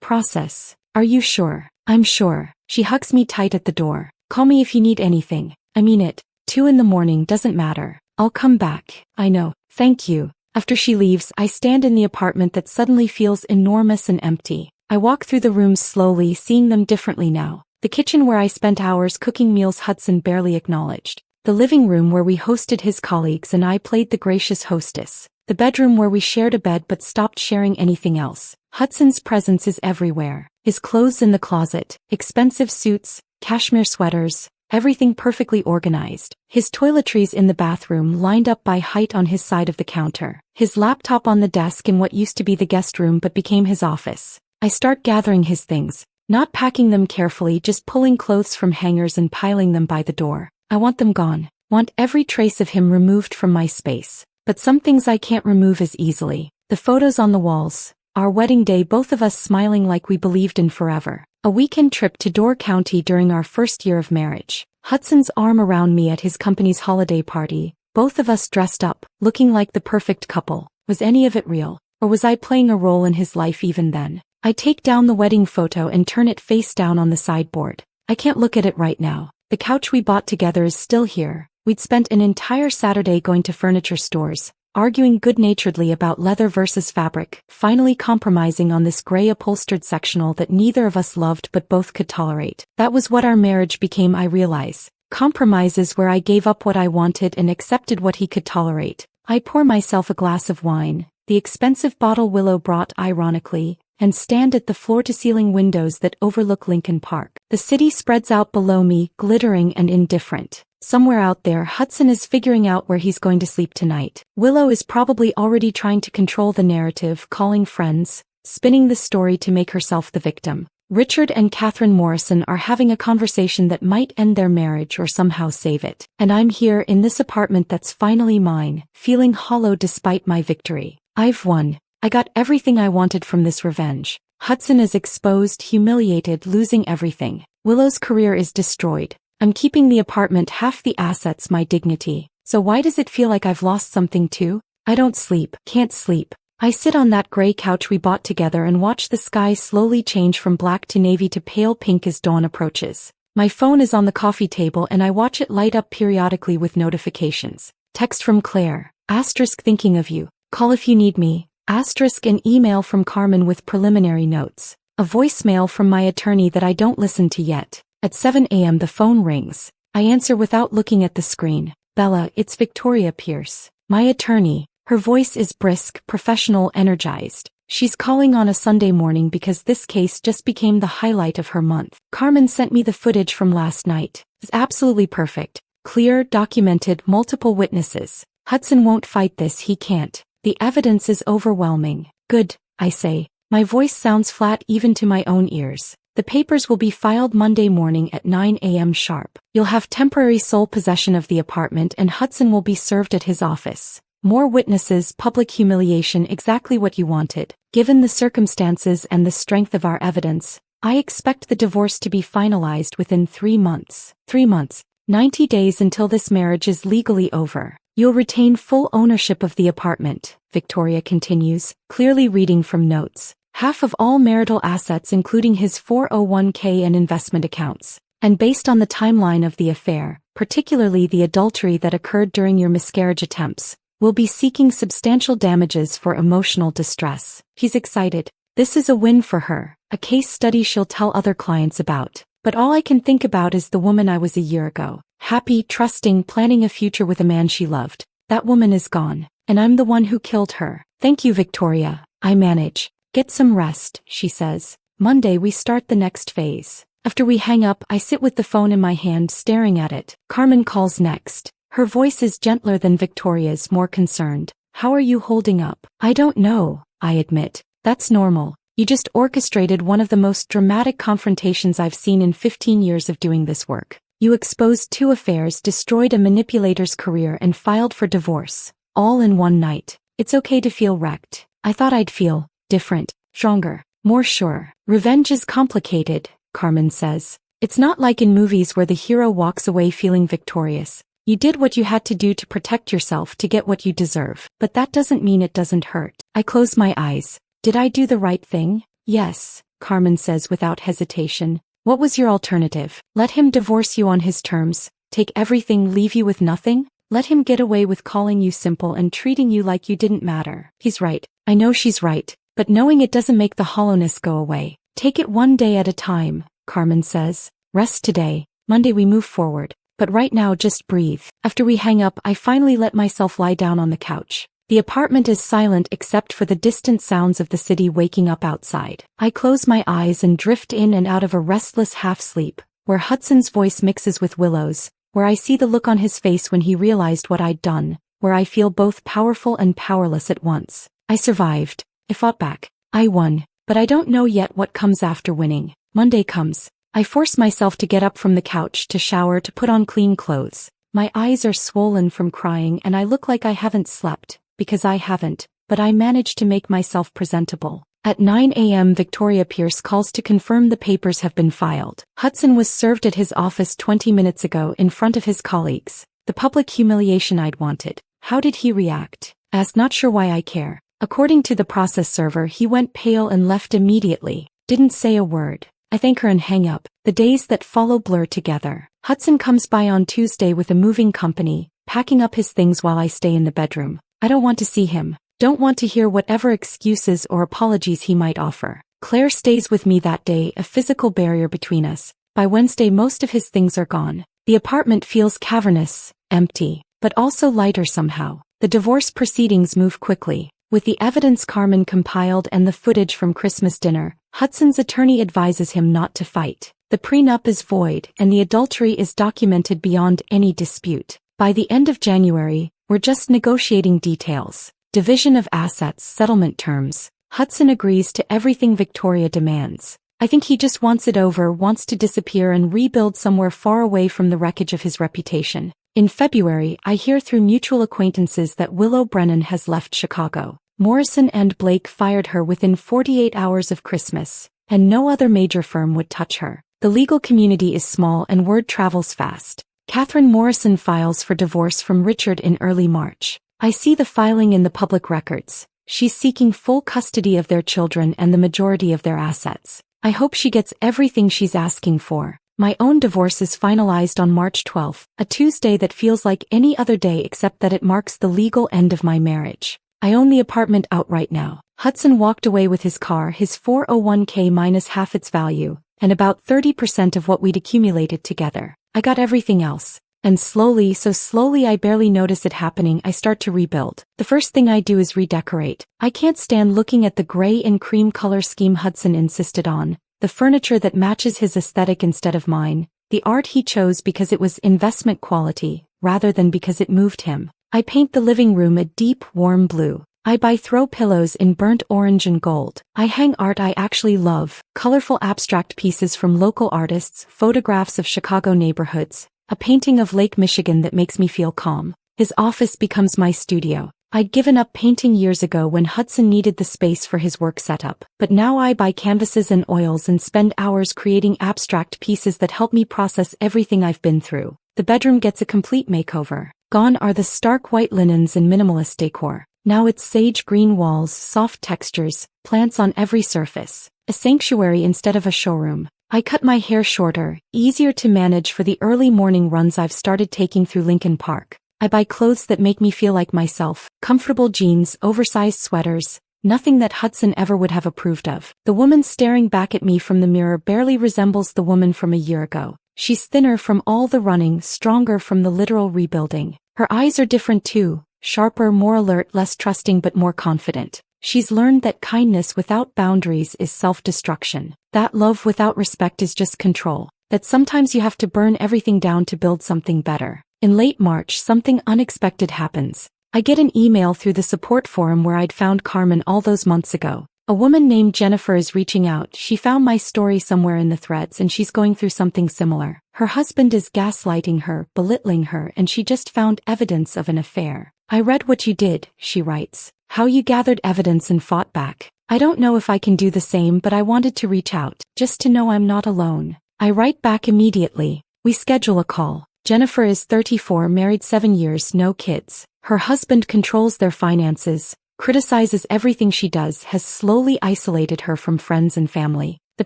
process. Are you sure? I'm sure. She hugs me tight at the door. Call me if you need anything. I mean it. 2 in the morning doesn't matter. I'll come back. I know. Thank you. After she leaves, I stand in the apartment that suddenly feels enormous and empty. I walk through the rooms slowly, seeing them differently now. The kitchen where I spent hours cooking meals Hudson barely acknowledged. The living room where we hosted his colleagues and I played the gracious hostess. The bedroom where we shared a bed but stopped sharing anything else. Hudson's presence is everywhere. His clothes in the closet, expensive suits, cashmere sweaters, everything perfectly organized. His toiletries in the bathroom lined up by height on his side of the counter. His laptop on the desk in what used to be the guest room but became his office. I start gathering his things, not packing them carefully, just pulling clothes from hangers and piling them by the door. I want them gone. Want every trace of him removed from my space. But some things I can't remove as easily. The photos on the walls. Our wedding day, both of us smiling like we believed in forever. A weekend trip to Door County during our first year of marriage. Hudson's arm around me at his company's holiday party. Both of us dressed up, looking like the perfect couple. Was any of it real? Or was I playing a role in his life even then? I take down the wedding photo and turn it face down on the sideboard. I can't look at it right now. The couch we bought together is still here. We'd spent an entire Saturday going to furniture stores, arguing good-naturedly about leather versus fabric, finally compromising on this gray upholstered sectional that neither of us loved but both could tolerate. That was what our marriage became, I realize. Compromises where I gave up what I wanted and accepted what he could tolerate. I pour myself a glass of wine, the expensive bottle Willow brought ironically, and stand at the floor-to-ceiling windows that overlook Lincoln Park. The city spreads out below me, glittering and indifferent. Somewhere out there, Hudson is figuring out where he's going to sleep tonight. Willow is probably already trying to control the narrative, calling friends, spinning the story to make herself the victim. Richard and Catherine Morrison are having a conversation that might end their marriage or somehow save it. And I'm here in this apartment that's finally mine, feeling hollow despite my victory. I've won. I got everything I wanted from this revenge. Hudson is exposed, humiliated, losing everything. Willow's career is destroyed. I'm keeping the apartment, half the assets, my dignity. So why does it feel like I've lost something too? I don't sleep, can't sleep. I sit on that gray couch we bought together and watch the sky slowly change from black to navy to pale pink as dawn approaches. My phone is on the coffee table and I watch it light up periodically with notifications. Text from Claire. Asterisk thinking of you. Call if you need me. Asterisk an email from Carmen with preliminary notes. A voicemail from my attorney that I don't listen to yet. At 7 a.m. the phone rings. I answer without looking at the screen. Bella, it's Victoria Pierce. My attorney. Her voice is brisk, professional, energized. She's calling on a Sunday morning because this case just became the highlight of her month. Carmen sent me the footage from last night. It's absolutely perfect. Clear, documented, multiple witnesses. Hudson won't fight this, he can't. The evidence is overwhelming. Good. I say. My voice sounds flat even to my own ears. The papers will be filed Monday morning at 9 a.m. sharp. You'll have temporary sole possession of the apartment and Hudson will be served at his office. More witnesses, public humiliation, exactly what you wanted. Given the circumstances and the strength of our evidence, I expect the divorce to be finalized within 3 months. 3 months. 90 days until this marriage is legally over. You'll retain full ownership of the apartment, Victoria continues, clearly reading from notes. Half of all marital assets including his 401k and investment accounts. And based on the timeline of the affair, particularly the adultery that occurred during your miscarriage attempts, we'll be seeking substantial damages for emotional distress. He's excited. This is a win for her, a case study she'll tell other clients about. But all I can think about is the woman I was a year ago. Happy, trusting, planning a future with a man she loved. That woman is gone, and I'm the one who killed her. Thank you, Victoria. I manage. Get some rest, she says. Monday we start the next phase. After we hang up, I sit with the phone in my hand staring at it. Carmen calls next. Her voice is gentler than Victoria's, more concerned. How are you holding up? I don't know, I admit. That's normal. You just orchestrated one of the most dramatic confrontations I've seen in 15 years of doing this work. You exposed 2 affairs, destroyed a manipulator's career and filed for divorce. All in one night. It's okay to feel wrecked. I thought I'd feel different, stronger, more sure. Revenge is complicated, Carmen says. It's not like in movies where the hero walks away feeling victorious. You did what you had to do to protect yourself to get what you deserve. But that doesn't mean it doesn't hurt. I close my eyes. Did I do the right thing? Yes, Carmen says without hesitation. What was your alternative? Let him divorce you on his terms, take everything, leave you with nothing? Let him get away with calling you simple and treating you like you didn't matter. He's right. I know she's right. But knowing it doesn't make the hollowness go away. Take it one day at a time, Carmen says. Rest today. Monday we move forward. But right now just breathe. After we hang up, I finally let myself lie down on the couch. The apartment is silent except for the distant sounds of the city waking up outside. I close my eyes and drift in and out of a restless half-sleep, where Hudson's voice mixes with Willow's, where I see the look on his face when he realized what I'd done, where I feel both powerful and powerless at once. I survived. I fought back. I won. But I don't know yet what comes after winning. Monday comes. I force myself to get up from the couch, to shower, to put on clean clothes. My eyes are swollen from crying and I look like I haven't slept, because I haven't, but I manage to make myself presentable. At 9 a.m. Victoria Pierce calls to confirm the papers have been filed. Hudson was served at his office 20 minutes ago in front of his colleagues. The public humiliation I'd wanted. How did he react? Asked, not sure why I care. According to the process server, he went pale and left immediately. Didn't say a word. I thank her and hang up. The days that follow blur together. Hudson comes by on Tuesday with a moving company, packing up his things while I stay in the bedroom. I don't want to see him. Don't want to hear whatever excuses or apologies he might offer. Claire stays with me that day, a physical barrier between us. By Wednesday most of his things are gone. The apartment feels cavernous, empty, but also lighter somehow. The divorce proceedings move quickly. With the evidence Carmen compiled and the footage from Christmas dinner, Hudson's attorney advises him not to fight. The prenup is void and the adultery is documented beyond any dispute. By the end of January, we're just negotiating details. Division of assets, settlement terms. Hudson agrees to everything Victoria demands. I think he just wants it over, wants to disappear and rebuild somewhere far away from the wreckage of his reputation. In February, I hear through mutual acquaintances that Willow Brennan has left Chicago. Morrison and Blake fired her within 48 hours of Christmas, and no other major firm would touch her. The legal community is small and word travels fast. Catherine Morrison files for divorce from Richard in early March. I see the filing in the public records. She's seeking full custody of their children and the majority of their assets. I hope she gets everything she's asking for. My own divorce is finalized on March 12th, a Tuesday that feels like any other day except that it marks the legal end of my marriage. I own the apartment outright now. Hudson walked away with his car, his 401k minus half its value, and about 30% of what we'd accumulated together. I got everything else. And slowly, so slowly I barely notice it happening, I start to rebuild. The first thing I do is redecorate. I can't stand looking at the gray and cream color scheme Hudson insisted on, the furniture that matches his aesthetic instead of mine, the art he chose because it was investment quality, rather than because it moved him. I paint the living room a deep, warm blue. I buy throw pillows in burnt orange and gold. I hang art I actually love, colorful abstract pieces from local artists, photographs of Chicago neighborhoods, a painting of Lake Michigan that makes me feel calm. His office becomes my studio. I'd given up painting years ago when Hudson needed the space for his work setup, but now I buy canvases and oils and spend hours creating abstract pieces that help me process everything I've been through. The bedroom gets a complete makeover. Gone are the stark white linens and minimalist decor. Now it's sage green walls, soft textures, plants on every surface. A sanctuary instead of a showroom. I cut my hair shorter, easier to manage for the early morning runs I've started taking through Lincoln Park. I buy clothes that make me feel like myself, comfortable jeans, oversized sweaters, nothing that Hudson ever would have approved of. The woman staring back at me from the mirror barely resembles the woman from a year ago. She's thinner from all the running, stronger from the literal rebuilding. Her eyes are different too, sharper, more alert, less trusting but more confident. She's learned that kindness without boundaries is self-destruction. That love without respect is just control. That sometimes you have to burn everything down to build something better. In late March, something unexpected happens. I get an email through the support forum where I'd found Carmen all those months ago. A woman named Jennifer is reaching out. She found my story somewhere in the threads and she's going through something similar. Her husband is gaslighting her, belittling her, and she just found evidence of an affair. I read what you did, she writes. How you gathered evidence and fought back. I don't know if I can do the same, but I wanted to reach out, just to know I'm not alone. I write back immediately. We schedule a call. Jennifer is 34, married 7 years, no kids. Her husband controls their finances, criticizes everything she does, has slowly isolated her from friends and family. The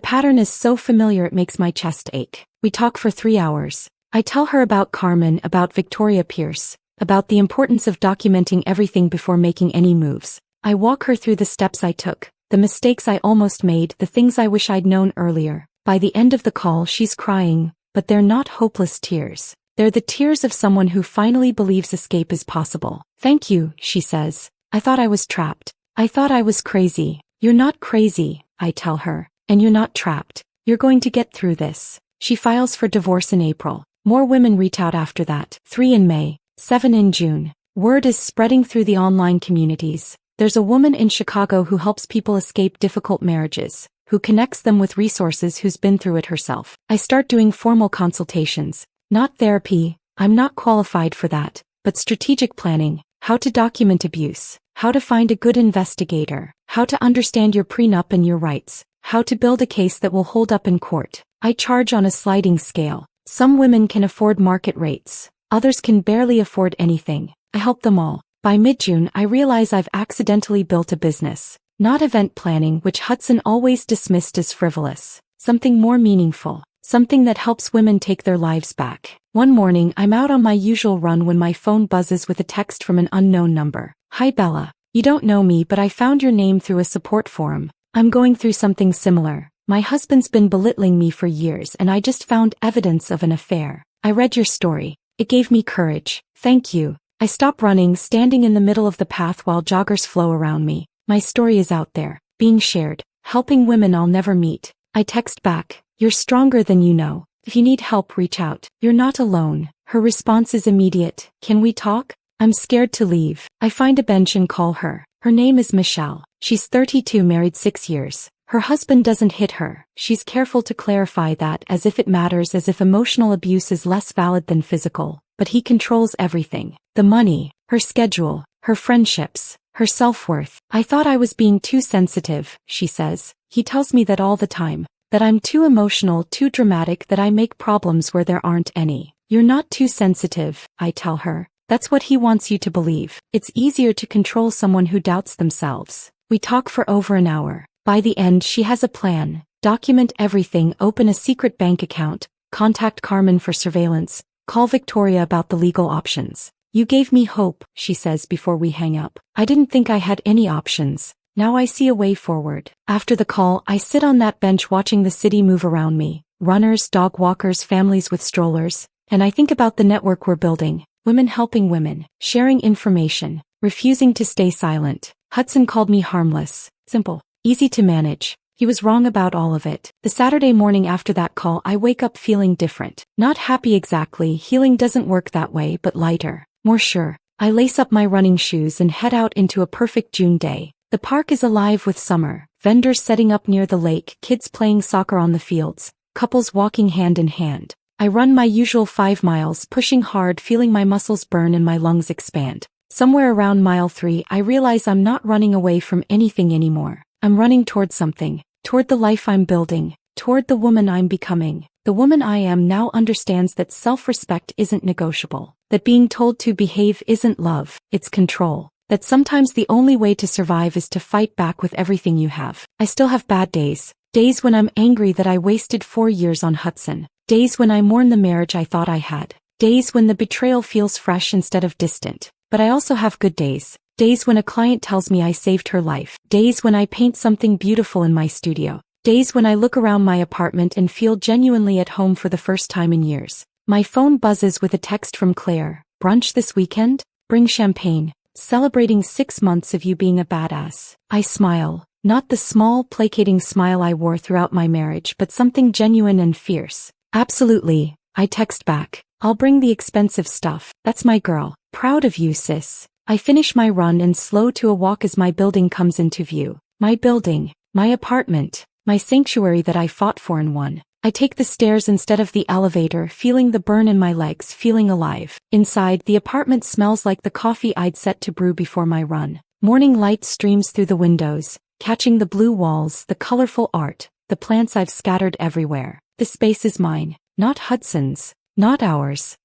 pattern is so familiar it makes my chest ache. We talk for 3 hours. I tell her about Carmen, about Victoria Pierce, about the importance of documenting everything before making any moves. I walk her through the steps I took, the mistakes I almost made, the things I wish I'd known earlier. By the end of the call, she's crying, but they're not hopeless tears. They're the tears of someone who finally believes escape is possible. Thank you, she says. I thought I was trapped. I thought I was crazy. You're not crazy, I tell her. And you're not trapped. You're going to get through this. She files for divorce in April. More women reach out after that. 3 in May, 7 in June. Word is spreading through the online communities. There's a woman in Chicago who helps people escape difficult marriages, who connects them with resources, who's been through it herself. I start doing formal consultations. Not therapy, I'm not qualified for that, but strategic planning, how to document abuse, how to find a good investigator, how to understand your prenup and your rights, how to build a case that will hold up in court. I charge on a sliding scale. Some women can afford market rates, others can barely afford anything. I help them all. By mid-June, I realize I've accidentally built a business. Not event planning, which Hudson always dismissed as frivolous. Something more meaningful. Something that helps women take their lives back. One morning, I'm out on my usual run when my phone buzzes with a text from an unknown number. Hi Bella. You don't know me, but I found your name through a support forum. I'm going through something similar. My husband's been belittling me for years and I just found evidence of an affair. I read your story. It gave me courage. Thank you. I stop running, standing in the middle of the path while joggers flow around me. My story is out there, being shared, helping women I'll never meet. I text back. You're stronger than you know. If you need help, reach out. You're not alone. Her response is immediate. Can we talk? I'm scared to leave. I find a bench and call her. Her name is Michelle. She's 32, married 6 years. Her husband doesn't hit her. She's careful to clarify that, as if it matters, as if emotional abuse is less valid than physical. But he controls everything. The money, her schedule, her friendships, her self-worth. I thought I was being too sensitive, she says. He tells me that all the time. That I'm too emotional, too dramatic, that I make problems where there aren't any. You're not too sensitive, I tell her. That's what he wants you to believe. It's easier to control someone who doubts themselves. We talk for over an hour. By the end, she has a plan. Document everything, open a secret bank account, contact Carmen for surveillance, call Victoria about the legal options. You gave me hope, she says before we hang up. I didn't think I had any options. Now I see a way forward. After the call, I sit on that bench watching the city move around me. Runners, dog walkers, families with strollers. And I think about the network we're building. Women helping women. Sharing information. Refusing to stay silent. Hudson called me harmless. Simple. Easy to manage. He was wrong about all of it. The Saturday morning after that call, I wake up feeling different. Not happy exactly. Healing doesn't work that way, but lighter. More sure. I lace up my running shoes and head out into a perfect June day. The park is alive with summer, vendors setting up near the lake, kids playing soccer on the fields, couples walking hand in hand. I run my usual 5 miles, pushing hard, feeling my muscles burn and my lungs expand. Somewhere around mile 3, I realize I'm not running away from anything anymore. I'm running toward something, toward the life I'm building, toward the woman I'm becoming. The woman I am now understands that self-respect isn't negotiable, that being told to behave isn't love, it's control, that sometimes the only way to survive is to fight back with everything you have. I still have bad days, days when I'm angry that I wasted 4 years on Hudson, days when I mourn the marriage I thought I had, days when the betrayal feels fresh instead of distant. But I also have good days, days when a client tells me I saved her life, days when I paint something beautiful in my studio, days when I look around my apartment and feel genuinely at home for the first time in years. My phone buzzes with a text from Claire. Brunch this weekend? Bring champagne. Celebrating 6 months of you being a badass. I smile. Not the small, placating smile I wore throughout my marriage, but something genuine and fierce. Absolutely, I text back. I'll bring the expensive stuff. That's my girl. Proud of you, sis. I finish my run and slow to a walk as my building comes into view. My building. My apartment. My sanctuary that I fought for and won. I take the stairs instead of the elevator, feeling the burn in my legs, feeling alive. Inside, the apartment smells like the coffee I'd set to brew before my run. Morning light streams through the windows, catching the blue walls, the colorful art, the plants I've scattered everywhere. The space is mine, not Hudson's, not ours.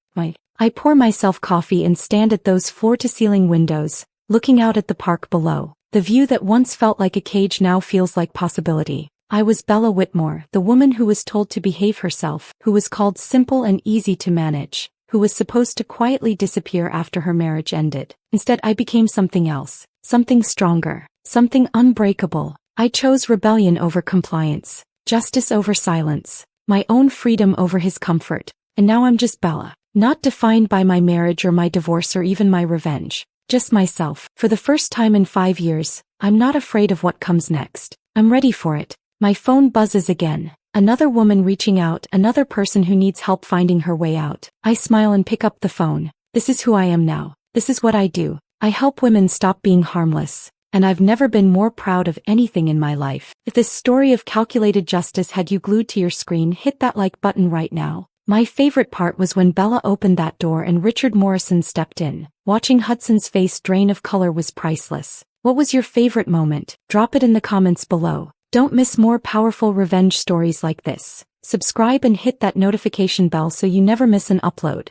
I pour myself coffee and stand at those floor-to-ceiling windows, looking out at the park below. The view that once felt like a cage now feels like possibility. I was Bella Whitmore, the woman who was told to behave herself, who was called simple and easy to manage, who was supposed to quietly disappear after her marriage ended. Instead, I became something else, something stronger, something unbreakable. I chose rebellion over compliance, justice over silence, my own freedom over his comfort, and now I'm just Bella, not defined by my marriage or my divorce or even my revenge, just myself. For the first time in 5 years, I'm not afraid of what comes next. I'm ready for it. My phone buzzes again. Another woman reaching out, another person who needs help finding her way out. I smile and pick up the phone. This is who I am now. This is what I do. I help women stop being harmless. And I've never been more proud of anything in my life. If this story of calculated justice had you glued to your screen, hit that like button right now. My favorite part was when Bella opened that door and Richard Morrison stepped in. Watching Hudson's face drain of color was priceless. What was your favorite moment? Drop it in the comments below. Don't miss more powerful revenge stories like this. Subscribe and hit that notification bell so you never miss an upload.